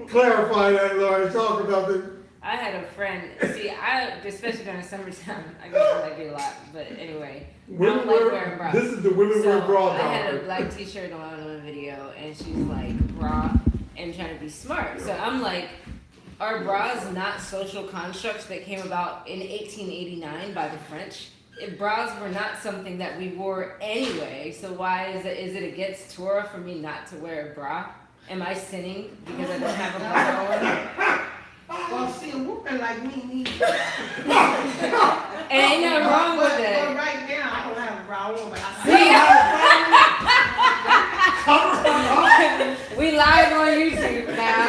Clarify that, Lauren. Talk about the. I had a friend. See, especially during the summertime, I guess I do a lot. But anyway, I don't like wearing bras. This is the women wear bra I had a doctrine. black T-shirt on a video, and she's like bra and trying to be smart. So I'm like, are bras not social constructs that came about in 1889 by the French? If bras were not something that we wore anyway, so why is it against Torah for me not to wear a bra? Am I sinning because I don't have a bra on? Well, see, a woman like me needs. And ain't nothing wrong with Well, that. right now, I don't have a bra on, but I We live on YouTube now.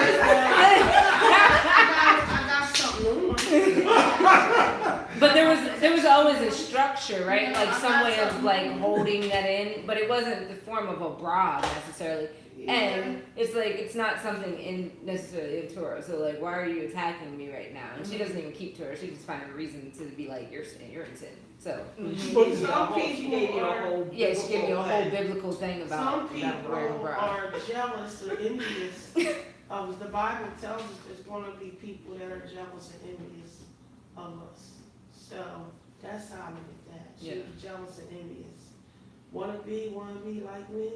got something on. But there was always instruction structure, right? No, Like I'm some not way of talking- like holding that in, but it wasn't the form of a bra necessarily. And it's like it's not something in necessarily in Torah. So like, why are you attacking me right now? And she doesn't even keep Torah. She just find a reason to be like, you're in sin. So But Some people are, yeah, she gave me a whole biblical thing some about wearing a people bra. are jealous or envious. The Bible tells us there's gonna be people that are jealous and envious of us. So that's how I look at that. She Yeah. was jealous and envious. Wanna be like me?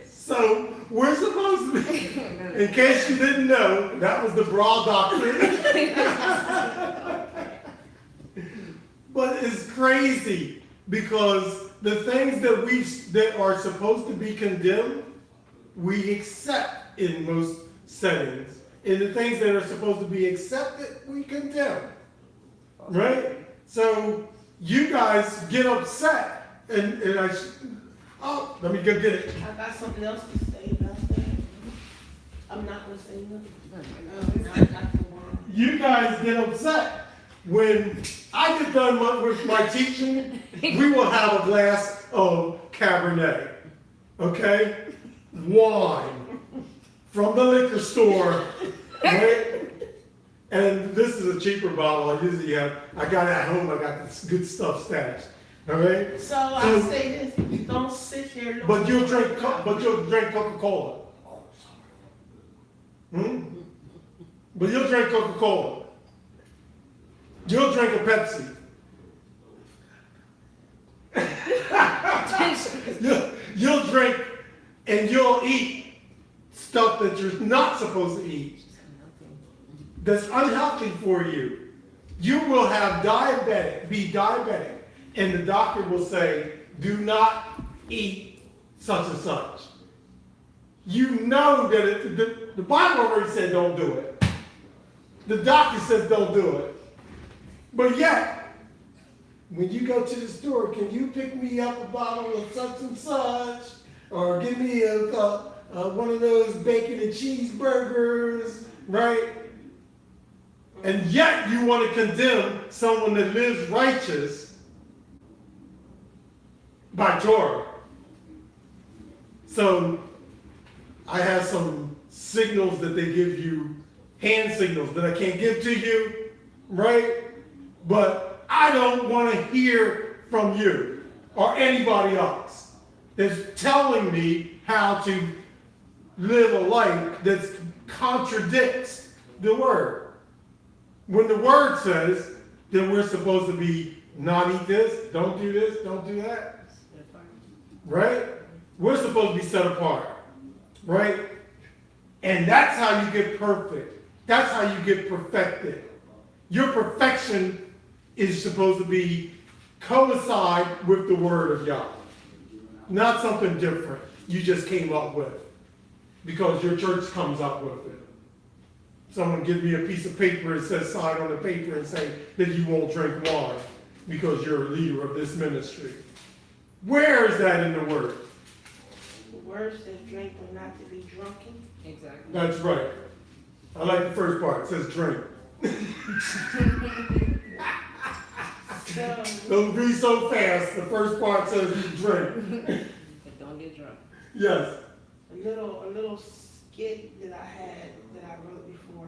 So we're supposed to be, in case you didn't know, that was the bra doctrine. But it's crazy because the things that are supposed to be condemned, we accept in most settings. And the things that are supposed to be accepted, we condemn. Right? So you guys get upset and let me go get it. I got something else to say about that. I'm not gonna say nothing. I got the one. You guys get upset when I get done with my teaching. We will have a glass of Cabernet, okay, wine from the liquor store, right? And this is a cheaper bottle. I usually have. I got it at home. I got this good stuff stashed. All right. So I say this: don't sit there. Looking But you'll drink Coca-Cola. But you'll drink Coca-Cola. You'll drink a Pepsi. You'll drink and you'll eat stuff that you're not supposed to eat. That's unhealthy for you. You will be diabetic, and the doctor will say, do not eat such and such. You know that the Bible already said don't do it. The doctor says don't do it. But yet, when you go to the store, can you pick me up a bottle of such and such? Or give me one of those bacon and cheeseburgers, right? And yet you want to condemn someone that lives righteous by Torah. So I have some signals that they give you, hand signals that I can't give to you, right? But I don't want to hear from you or anybody else that's telling me how to live a life that contradicts the word. When the word says that we're supposed to be not eat this, don't do that, right? We're supposed to be set apart, right? And that's how you get perfect. That's how you get perfected. Your perfection is supposed to be coincide with the word of Yah, not something different you just came up with because your church comes up with it. Someone gives me a piece of paper and says, sign on the paper and say that you won't drink wine because you're a leader of this ministry. Where is that in the word? The word says drink but not to be drunken. Exactly. That's right. I like the first part. It says drink. So, Don't be so fast. The first part says you drink. But don't get drunk. Yes. a little skit that I had that I wrote before.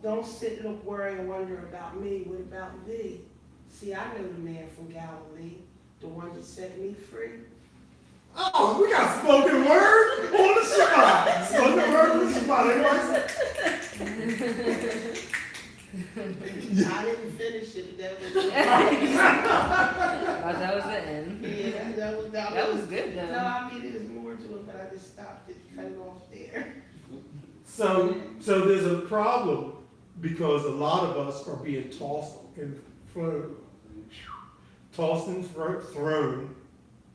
Don't sit, look, worry, and wonder about me. What about thee? See, I know the man from Galilee, the one that set me free. Oh, we got spoken word on the Shabbat. Spoken word on the Shabbat. I didn't finish it. That That was the end. yeah, That was good though. No, I mean, there's more to it, but I just stopped it, cut it off there. So there's a problem because a lot of us are being tossed and thrown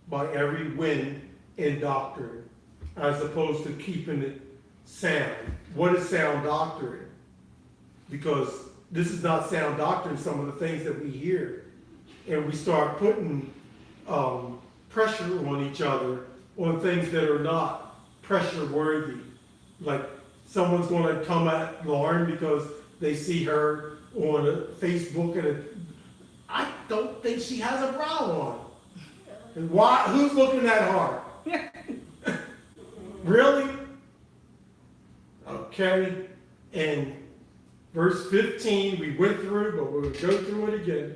by every wind and doctrine, as opposed to keeping it sound. What is sound doctrine? Because this is not sound doctrine, some of the things that we hear. And we start putting pressure on each other on things that are not pressure worthy. Like someone's gonna come at Lauren because they see her on Facebook I don't think she has a bra on. And why, who's looking that hard? Really? Okay, and verse 15, we went through, but we'll go through it again.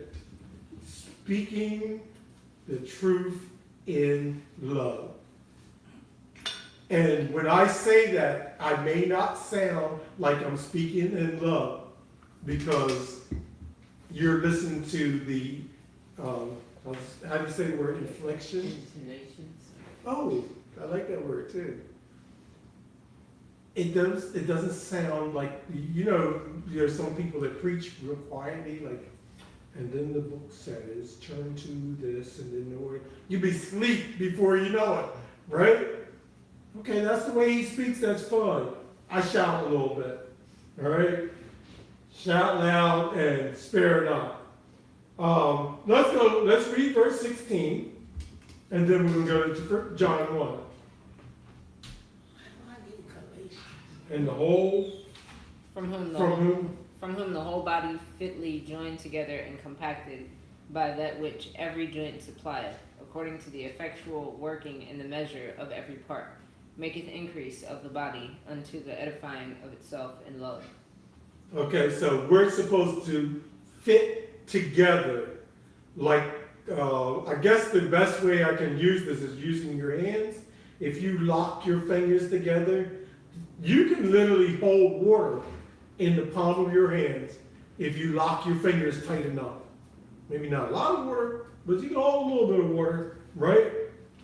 Speaking the truth in love. And when I say that, I may not sound like I'm speaking in love because you're listening to the, how do you say the word, inflection? Intonations. Oh, I like that word too. It doesn't sound like, there's some people that preach real quietly, like, and then the book says, turn to this, and then the word, you be asleep before you know it, right? Okay, that's the way he speaks, that's fine. I shout a little bit, all right? Shout loud and spare not. Let's read verse 16, and then we're going to go to John 1. And the whole, From whom the whole body fitly joined together and compacted by that which every joint supplieth, according to the effectual working in the measure of every part, maketh increase of the body unto the edifying of itself in love. Okay, so we're supposed to fit together. Like, I guess the best way I can use this is using your hands. If you lock your fingers together, you can literally hold water in the palm of your hands if you lock your fingers tight enough. Maybe not a lot of water, but you can hold a little bit of water, right?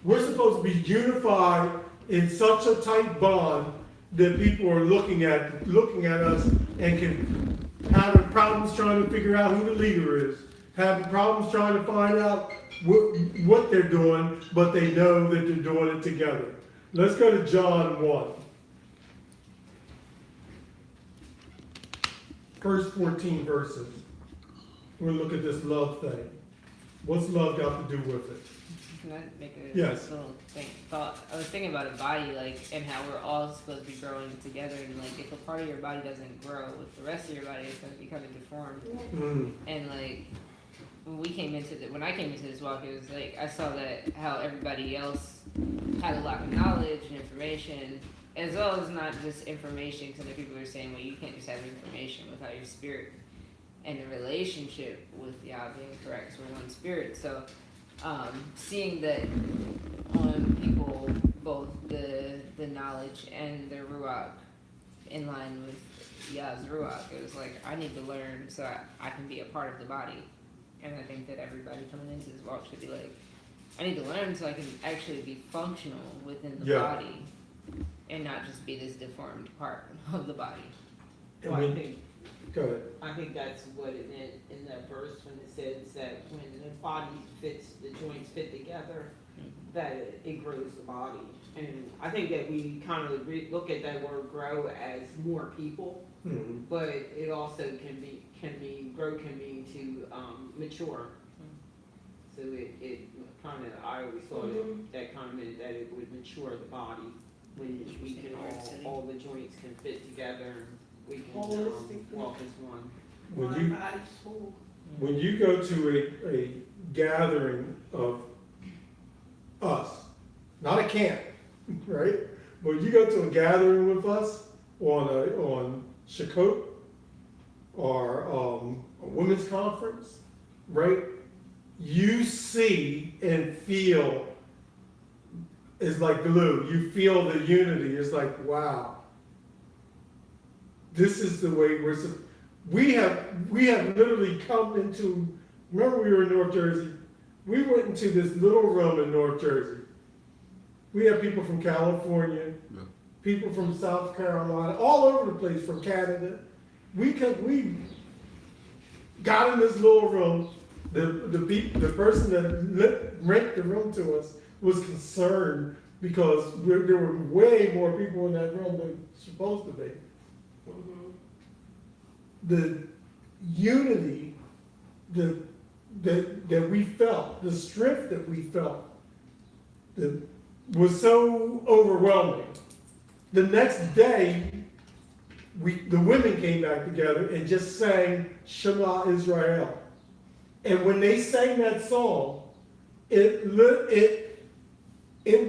We're supposed to be unified in such a tight bond that people are looking at us and can having problems trying to figure out who the leader is, having problems trying to find out what they're doing, but they know that they're doing it together. Let's go to John 1. First 14 verses. We're going to look at this love thing. What's love got to do with it? Can I make a Yes. little thought? I was thinking about a body, like, and how we're all supposed to be growing together, and like, if a part of your body doesn't grow with the rest of your body, it's going to be kind of deformed. Mm. And like, when I came into this walk, it was like I saw that how everybody else had a lot of knowledge and information, as well as not just information, because other people are saying, well, you can't just have information without your spirit and the relationship with Yah being correct. So we're one spirit. So seeing that on people, both the knowledge and the ruach in line with Yah's ruach, it was like I need to learn so I can be a part of the body. And I think that everybody coming into this walk should be like, I need to learn so I can actually be functional within the body and not just be this deformed part of the body. And Well, go I think that's what it meant in that verse when it says that when the body fits, the joints fit together, that it grows the body. And I think that we kind of look at that word grow as more people, ahead. but it also can mean to mature. So it kind of, I always thought that kind of meant that it would mature the body when we can all the joints can fit together and we can walk as one. When you go to a gathering of us, not a camp, right? When you go to a gathering with us on Sukkot or a women's conference, right? You see and feel, it's like glue. You feel the unity. It's like, wow. This is the way we have literally come into, remember we were in North Jersey? We went into this little room in North Jersey. We have people from California, people from South Carolina, all over the place, from Canada. We got in this little room. The person that rented the room to us was concerned because there were way more people in that room than supposed to be. The unity that we felt, the strength that we felt, was so overwhelming. The next day, the women came back together and just sang Shema Israel. And when they sang that song, it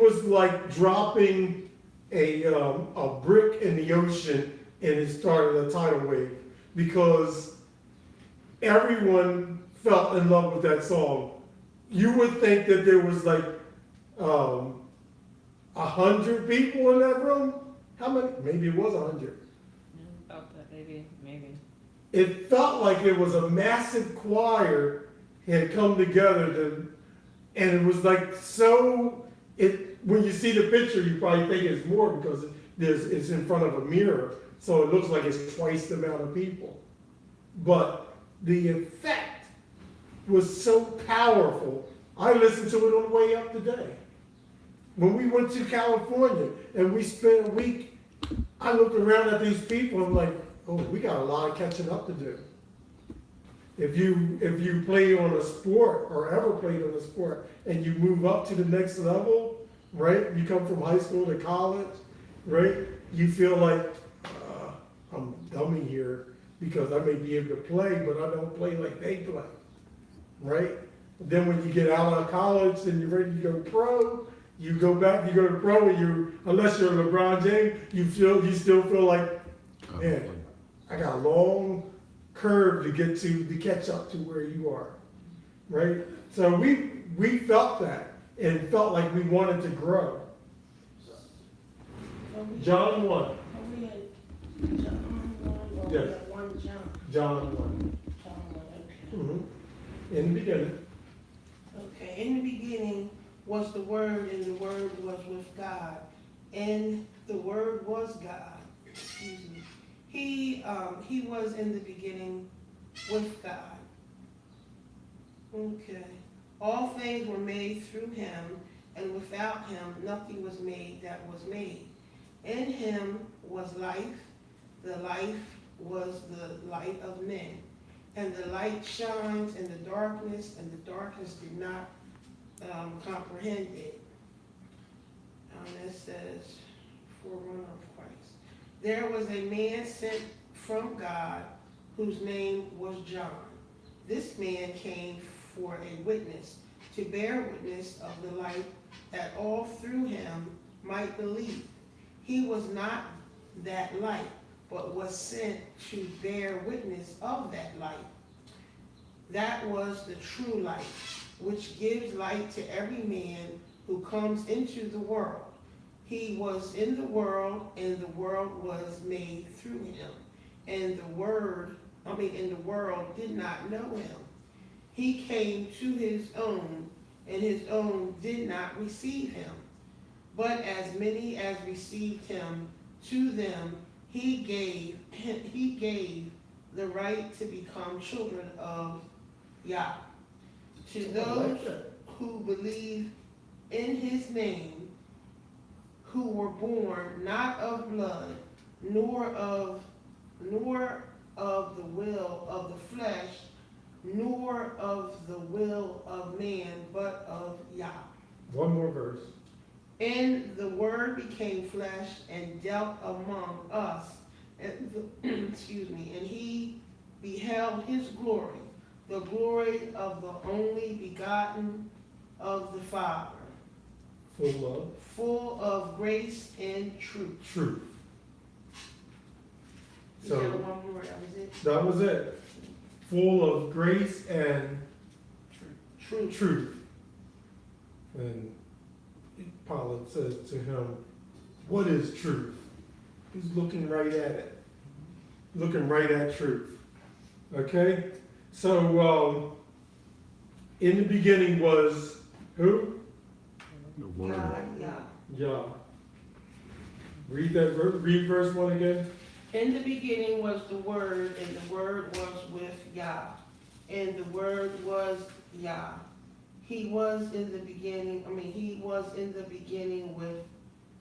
was like dropping a brick in the ocean, and it started a tidal wave, because everyone fell in love with that song. You would think that there was like 100 people in that room. How many? Maybe it was 100. About that, maybe. It felt like it was a massive choir had come together and it was like so. When you see the picture, you probably think it's more because it's in front of a mirror, so it looks like it's twice the amount of people. But the effect was so powerful. I listened to it on the way up today. When we went to California and we spent a week, I looked around at these people and I'm like, oh, we got a lot of catching up to do. If you play on a sport or ever played on a sport and you move up to the next level, right? You come from high school to college, right? You feel like I'm dummy here because I may be able to play, but I don't play like they play, right? Then when you get out of college and you're ready to go pro, you go back, you go to pro, and unless you're LeBron James, you still feel like, man, I got a long curve to catch up to where you are, right? So we felt that and felt like we wanted to grow. John 1. We had John 1, or we Yes. had 1 John. John 1. John 1, okay. Mm-hmm. In the beginning. Okay, in the beginning was the Word, and the Word was with God, and the Word was God. Excuse me. He was in the beginning with God. Okay. All things were made through him, and without him nothing was made that was made. In him was life. The life was the light of men. And the light shines in the darkness, and the darkness did not comprehend it. It says, forerunner of Christ. There was a man sent from God whose name was John. This man came for a witness, to bear witness of the light, that all through him might believe. He was not that light, but was sent to bear witness of that light. That was the true light, which gives light to every man who comes into the world. He was in the world, and the world was made through him. And the world did not know him. He came to his own, and his own did not receive him. But as many as received him, to them he gave the right to become children of Yah. To those who believe in his name, who were born not of blood, nor of the will of the flesh, nor of the will of man, but of Yah. One more verse. And the Word became flesh and dealt among us, and he beheld his glory, the glory of the only begotten of the Father, full of grace and truth. Truth. You So got one more, that was it? that was it. Full of grace and truth. And Pilate says to him, what is truth? He's looking right at it. Looking right at truth. Okay? So, in the beginning was who? The word. God, Yah. Yah. Read verse 1 again. In the beginning was the Word, and the Word was with Yah, and the Word was Yah. He was in the beginning with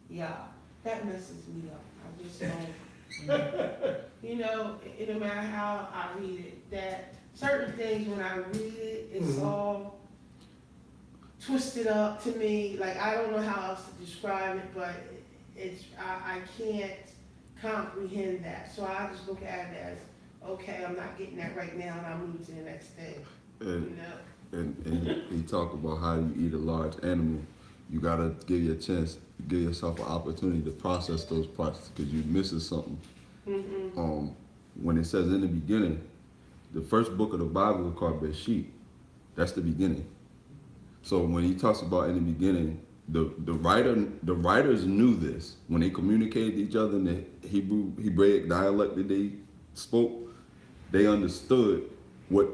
Yah. That messes me up. I just don't, no matter how I read it, that certain things when I read it, it's all twisted up to me. Like, I don't know how else to describe it, but I can't comprehend that. So I just look at it as, okay, I'm not getting that right now, and I'll move to the next thing, you And know? and he talk about how you eat a large animal. You gotta give you a chance, give yourself an opportunity to process those parts because you're missing something. Mm-hmm. When it says in the beginning, the first book of the Bible is called Bereshit. That's the beginning. So when he talks about in the beginning, the writers knew this when they communicated to each other in the Hebraic dialect that they spoke. They understood what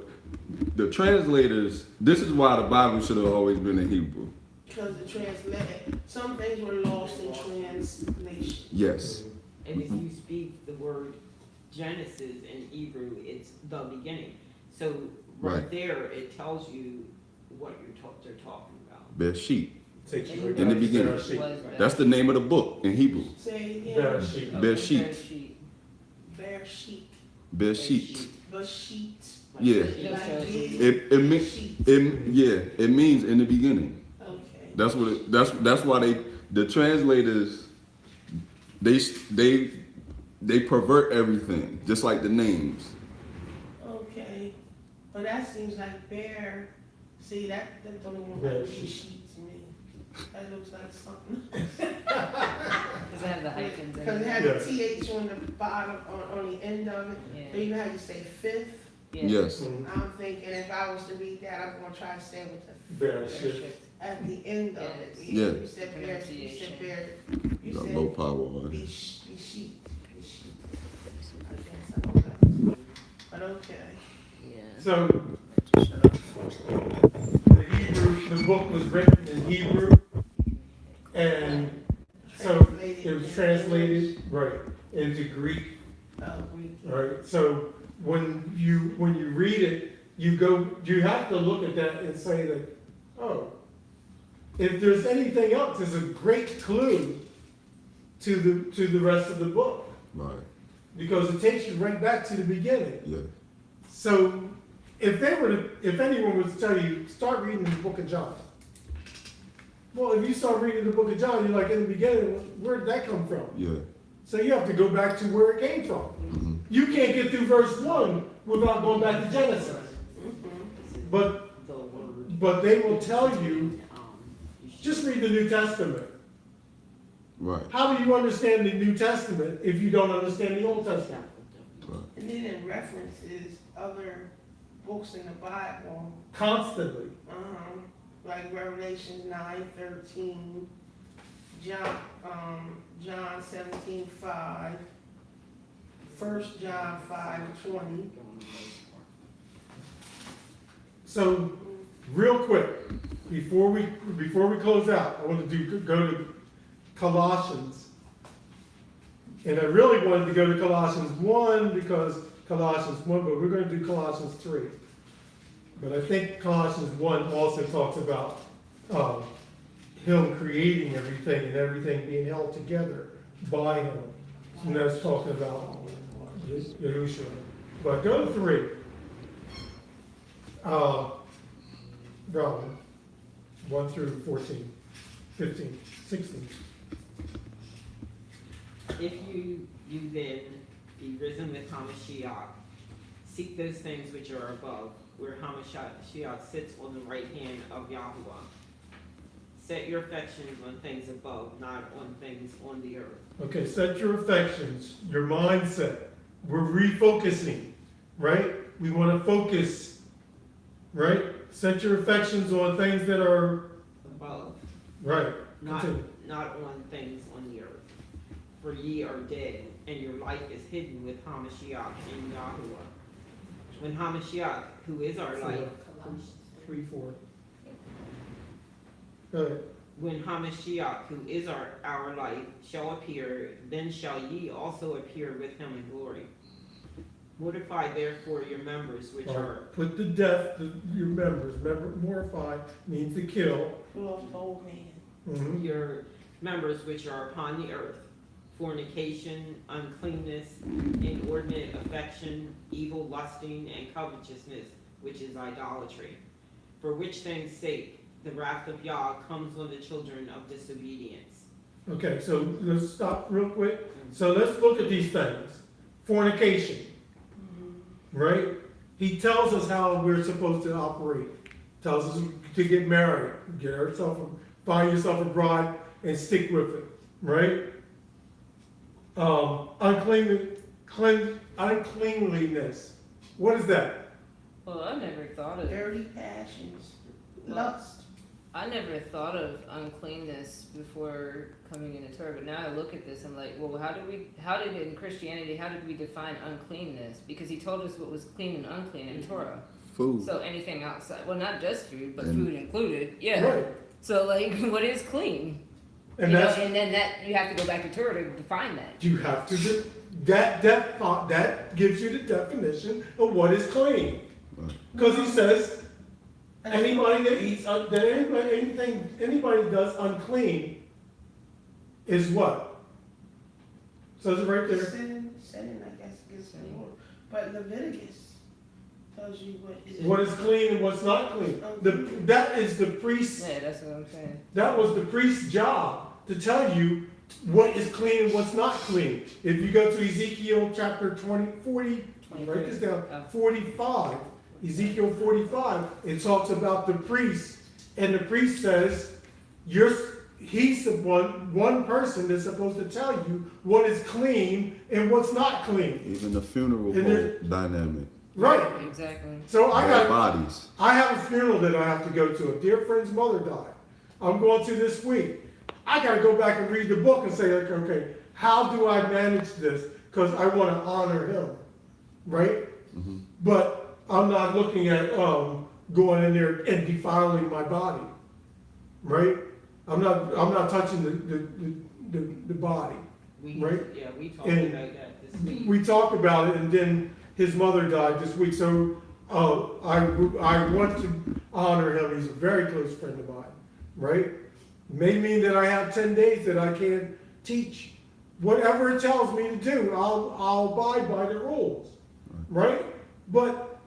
the translators. This is why the Bible should have always been in Hebrew. Because the translation, some things were lost in translation. Yes. And if you speak the word Genesis in Hebrew, it's the beginning. So Right. there, it tells you what they're talking about. Bereshit. Takes you right In the back to beginning. Bereshit. Was That's the name of the book in Hebrew. Say again. Bereshit. Bereshit. Bear sheet. Bereshit. The sheet. Yeah. Like It means in the beginning. Okay. That's what. That's why the translators they pervert everything, just like the names. Okay. But that seems like bear. See, that don't even look Bear like a sheet. sheet to me. That looks like something. Does it have the hyphens in Because it it? had Yeah. the TH on the bottom, on the end of it. Yeah. They even had to say fifth. Yeah. Yes. Mhm. I'm thinking if I was to read that, I'm gonna try to stay with the Bereshit. at the end of it. Yeah. You said bear, you said bear, You you got said low power on be it. sheet, be sheet. I guess I don't know. But okay. Yeah. So the book was written in Hebrew, and so it was translated right into Greek. Greek. Right. So when you read it, you have to look at that and say that, oh, if there's anything else, there's a great clue to the rest of the book, Right. because it takes you right back to the beginning. Yeah. So if anyone was to tell you, start reading the book of John. Well, if you start reading the book of John, you're like, in the beginning, where did that come from? Yeah. So you have to go back to where it came from. Mhm. You can't get through verse 1 without going back to Genesis. But The word. but they will tell you, You should- just read the New Testament. Right. How do you understand the New Testament if you don't understand the Old Testament? Right. And then it references other books in the Bible, Constantly. like Revelation 9:13, John 17:5, 1 John 5:20. So real quick, before we close out, I want to go to Colossians. And I really wanted to go to Colossians 1 because Colossians 1, but we're going to do Colossians 3. But I think Colossians 1 also talks about him creating everything and everything being held together by him. And that's talking about Yahushua. But go to 3. Robin, 1 through 14, 15, 16. If you then be risen with Hamashiach, seek those things which are above, where Hamashiach sits on the right hand of Yahuwah. Set your affections on things above, not on things on the earth. Okay, set your affections, your mindset. We're refocusing, right? We want to focus, right? Set your affections on things that are, Above, right. not Continue. on things on the earth. For ye are dead, and your life is hidden with Hamashiach in Yahuwah. When Hamashiach, who is our life, 3, 4. Go ahead. when Hamashiach, who is our life, shall appear, then shall ye also appear with him in glory. Mortify therefore your members which are Put to death your members. Mortify means to kill. Lord, old man. Mhm. your members which are upon the earth, fornication, uncleanness, inordinate affection, evil lusting, and covetousness, which is idolatry. For which things sake the wrath of Yah comes on the children of disobedience. Okay, so let's stop real quick. So let's look at these things. Fornication, right? He tells us how we're supposed to operate. Tells us to get married, find yourself a bride and stick with it, right? Uncleanliness. What is that? Well, I never thought of Dirty passions, lust. I never thought of uncleanness before coming into Torah, but now I look at this, I'm like, well, how did in Christianity, how did we define uncleanness? Because he told us what was clean and unclean in Torah. Food. So anything outside, well, not just food, but And- food included, yeah. Right. So like, what is clean? And You know, that's, and then that, you have to go back to Torah to define that. you have to, that gives you the definition of what is clean. Right. Because he says, anybody that eats, anybody does unclean is what? Says it right there. Sinning, I guess, against the Lord. But Leviticus tells you What is clean and what's not clean. That is the priest, Yeah, that's what I'm saying. that was the priest's job to tell you what is clean and what's not clean. If you go to Ezekiel chapter 40, write this down, 45, Ezekiel 45, it talks about the priest, and the priest says, he's the one person that's supposed to tell you what is clean and what's not clean. Even the funeral And there- home dynamic. Right. Exactly. So Dead bodies. I have a funeral that I have to go to. A dear friend's mother died. I'm going to this week. I got to go back and read the book and say, like, okay, how do I manage this? Because I want to honor him, right? Mm-hmm. But I'm not looking at going in there and defiling my body, right? I'm not touching the body. Right. We talked And about that this week. We talked about it, and then his mother died this week. So I want to honor him. He's a very close friend of mine, right? May mean that I have 10 days that I can't teach. Whatever it tells me to do, I'll abide by the rules, right? But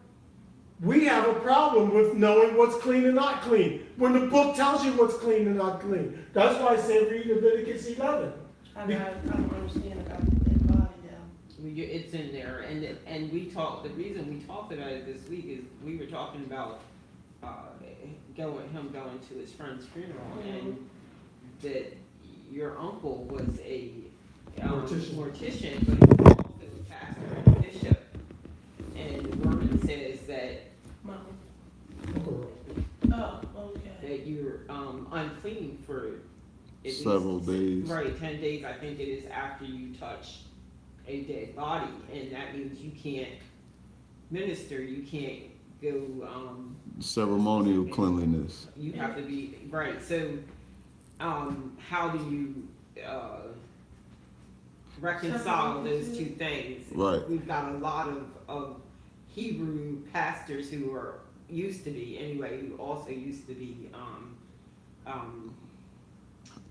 we have a problem with knowing what's clean and not clean. When the book tells you what's clean and not clean. That's why I say read Leviticus 11. I don't understand about the dead body now. It's in there, and we talked. The reason we talked about it this week is we were talking about him going to his friend's funeral, and that your uncle was a mortician, but he was also a pastor and a bishop. And Mormon says that that you're unclean for at Several days. Right, 10 days. I think it is after you touch a dead body, and that means you can't minister. You can't go. Ceremonial cleanliness. You have to be right. So, how do you reconcile those two things? Right. We've got a lot of Hebrew pastors who are used to be anyway, who also used to be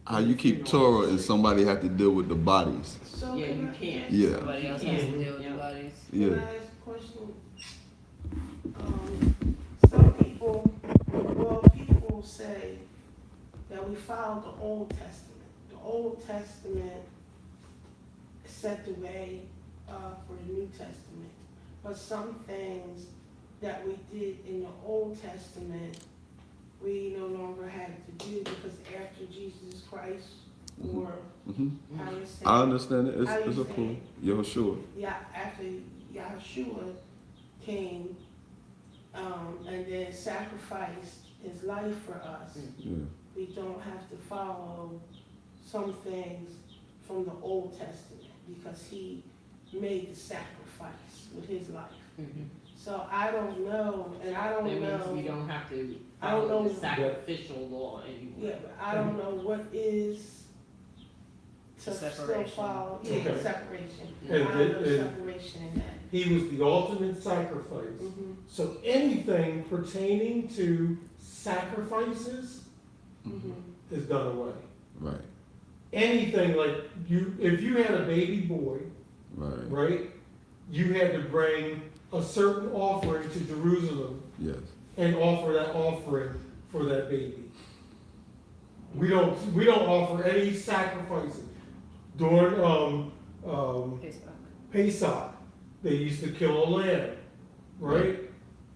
How you keep Torah and somebody have to deal with the bodies. So yeah, you I can't. Yeah. Somebody else has to deal with the bodies. Yeah. Can I ask a question? Some people say that we followed the Old Testament. The Old Testament set the way for the New Testament. But some things that we did in the Old Testament, we no longer had to do because after Jesus Christ, or Mm-hmm. how you say I understand it. How It's you a say cool. it? Yeah, sure. after Yahshua came, and then sacrificed his life for us, Yeah. we don't have to follow some things from the Old Testament because he made the sacrifice with his life. Mhm. So I don't know, and I don't That know. means we don't have to I don't follow know. the sacrificial law anymore. Yeah, but I don't know what is to still Separation. follow. Yeah, Okay. separation. And I don't know and- separation in that. He was the ultimate sacrifice. Mhm, So anything pertaining to sacrifices mhm. is done away. Right. Anything like if you had a baby boy, Right. right, you had to bring a certain offering to Jerusalem Yes. and offer that offering for that baby. We don't offer any sacrifices. During, Facebook. Pesach, they used to kill a lamb, right?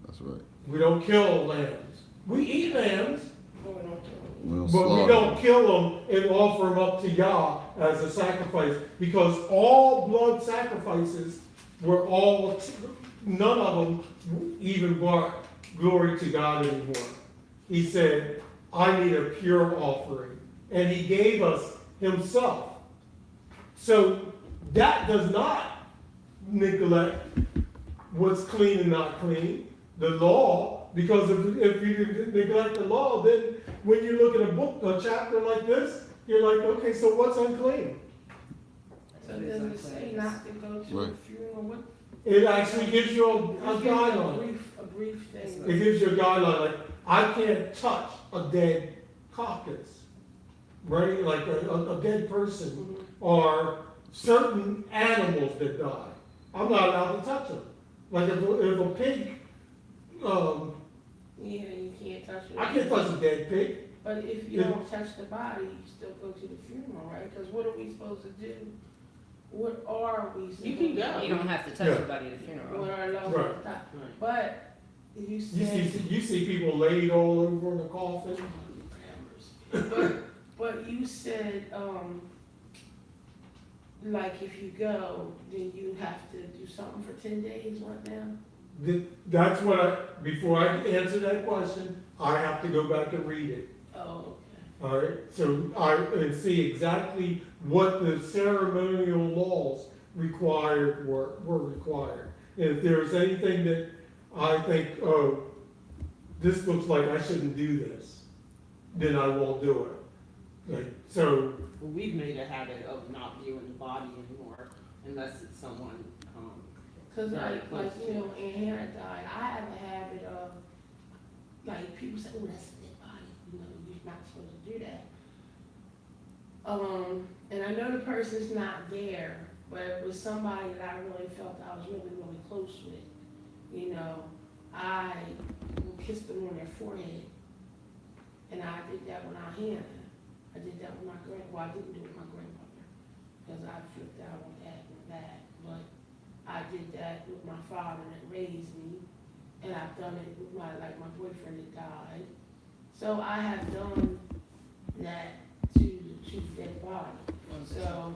That's right. We don't kill lambs. We eat lambs, Or we don't do We don't but we slaughter. don't kill them and offer them up to Yah as a sacrifice, because all blood sacrifices were none of them even brought glory to God anymore. He said, I need a pure offering. And he gave us himself. So that does not neglect what's clean and not clean, the law, because if you neglect the law, then when you look at a chapter like this, you're like, okay, so what's unclean? So does it say not to go to a Right. funeral? What? It actually gives you a Just give me guideline. a brief thing. It gives you a guideline, like, I can't touch a dead carcass, right? Like a dead person, Mhm. or certain animals that die. I'm not allowed to touch them. Like if a pig, Yeah, you can't touch it. I can't touch a dead pig. But if you don't touch the body, you still go to the funeral, right? Because what are we supposed to do? What are we supposed to You do? can go. You don't have to touch Yeah. anybody at a funeral. What are those Right. that die? Right. But you You said. see people laid all over in the coffin. But you said, like if you go, then you have to do something for 10 days, what now? That's what before I answer that question, I have to go back and read it. Oh, All right, so and see exactly what the ceremonial laws required were required. And if there's anything that I think, oh, this looks like I shouldn't do this, then I won't do it. Like, so, Well, we've made a habit of not viewing the body anymore unless it's someone, cause Right, like, close you to know, in Hannah died, I have a habit of, like, people say, oh, that's a dead body, you know, you're not supposed to do that. And I know the person's not there, but it was somebody that I really felt I was really, really close with. You know, I kissed them on their forehead, and I did that with our Hannah. I did that with my well, I didn't do it with my grandmother, because I flipped out on that, but I did that with my father that raised me, and I've done it with my boyfriend that died. So I have done that to dead body. So,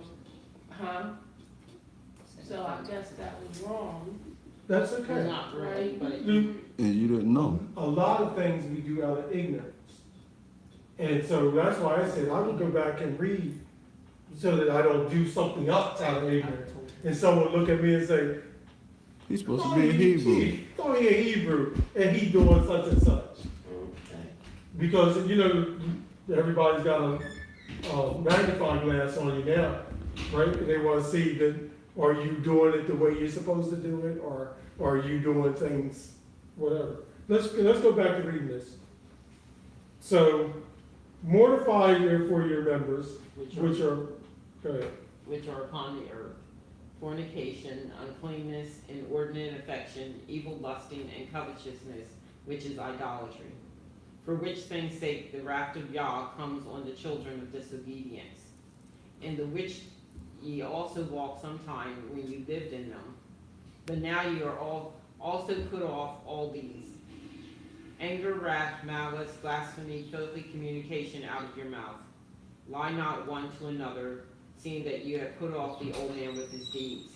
so I guess that was wrong, that's well, okay. not really, but You- And you didn't know. A lot of things we do out of ignorance. And so that's why I said I would go back and read so that I don't do something else out of ignorance. And someone look at me and say, He's supposed to be a Hebrew. He's only a Hebrew, and he doing such and such. okay. Because, you know, everybody's got a magnifying glass on you now, right? And they want to see that, are you doing it the way you're supposed to do it, or are you doing things, whatever. Let's go back to reading this. So, mortify therefore your members, which are, go ahead. which are upon the earth, fornication, uncleanness, inordinate affection, evil lusting, and covetousness, which is idolatry. For which things' sake the wrath of Yah comes on the children of disobedience, in the which ye also walked sometime when you lived in them. But now you are all also put off all these: anger, wrath, malice, blasphemy, filthy communication out of your mouth. Lie not one to another, seeing that you have put off the old man with his deeds,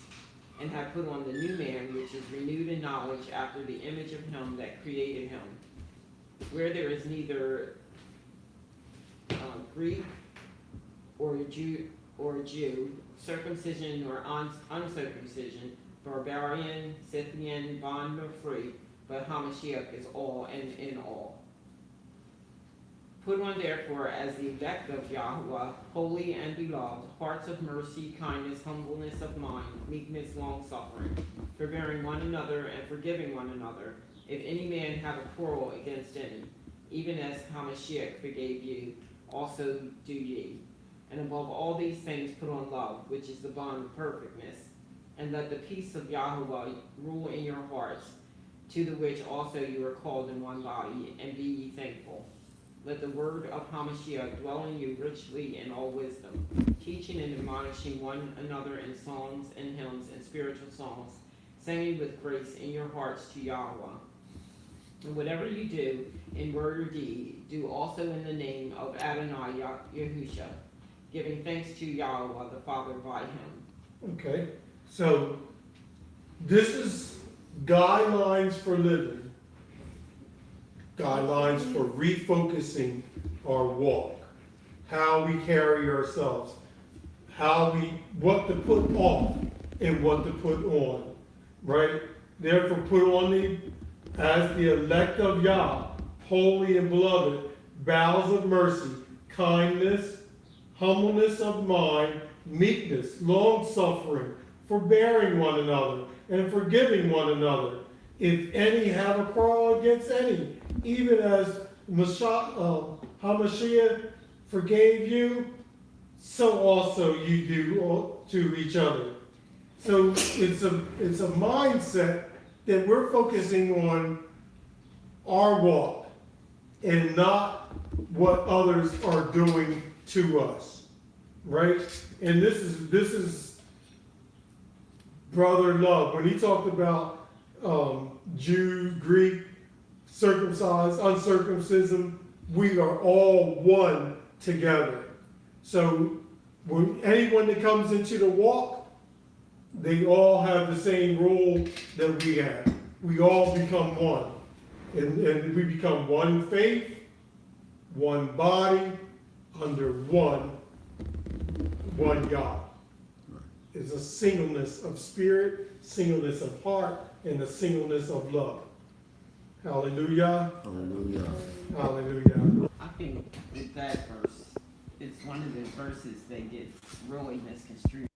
and have put on the new man, which is renewed in knowledge after the image of him that created him, where there is neither Greek or Jew, circumcision nor uncircumcision, barbarian, Scythian, bond nor free, but Hamashiach is all and in all. Put on therefore as the elect of Yahuwah, holy and beloved, hearts of mercy, kindness, humbleness of mind, meekness, long-suffering, forbearing one another and forgiving one another, if any man have a quarrel against any, even as Hamashiach forgave you, also do ye. And above all these things put on love, which is the bond of perfectness, and let the peace of Yahuwah rule in your hearts, to the which also you are called in one body, and be ye thankful. Let the word of Hamashiach dwell in you richly in all wisdom, teaching and admonishing one another in songs and hymns and spiritual songs, singing with grace in your hearts to Yahweh. And whatever you do, in word or deed, do also in the name of Adonai Yahusha, giving thanks to Yahweh the Father by him. Okay, so this is guidelines for living, guidelines for refocusing our walk, how we carry ourselves, what to put off and what to put on, right? Therefore, put on as the elect of Yah, holy and beloved, bowels of mercy, kindness, humbleness of mind, meekness, long-suffering, forbearing one another, and forgiving one another. If any have a quarrel against any, even as Hamashiach forgave you, so also you do to each other. So it's a mindset that we're focusing on our walk and not what others are doing to us, right? And this is brother love. When he talked about Jew, Greek, circumcised, uncircumcision, we are all one together. So when anyone that comes into the walk, they all have the same role that we have. We all become one. And we become one faith, one body, under one Yah. It's a singleness of spirit, singleness of heart, and a singleness of love. Hallelujah. Hallelujah. Hallelujah. I think that verse is one of the verses that gets really misconstrued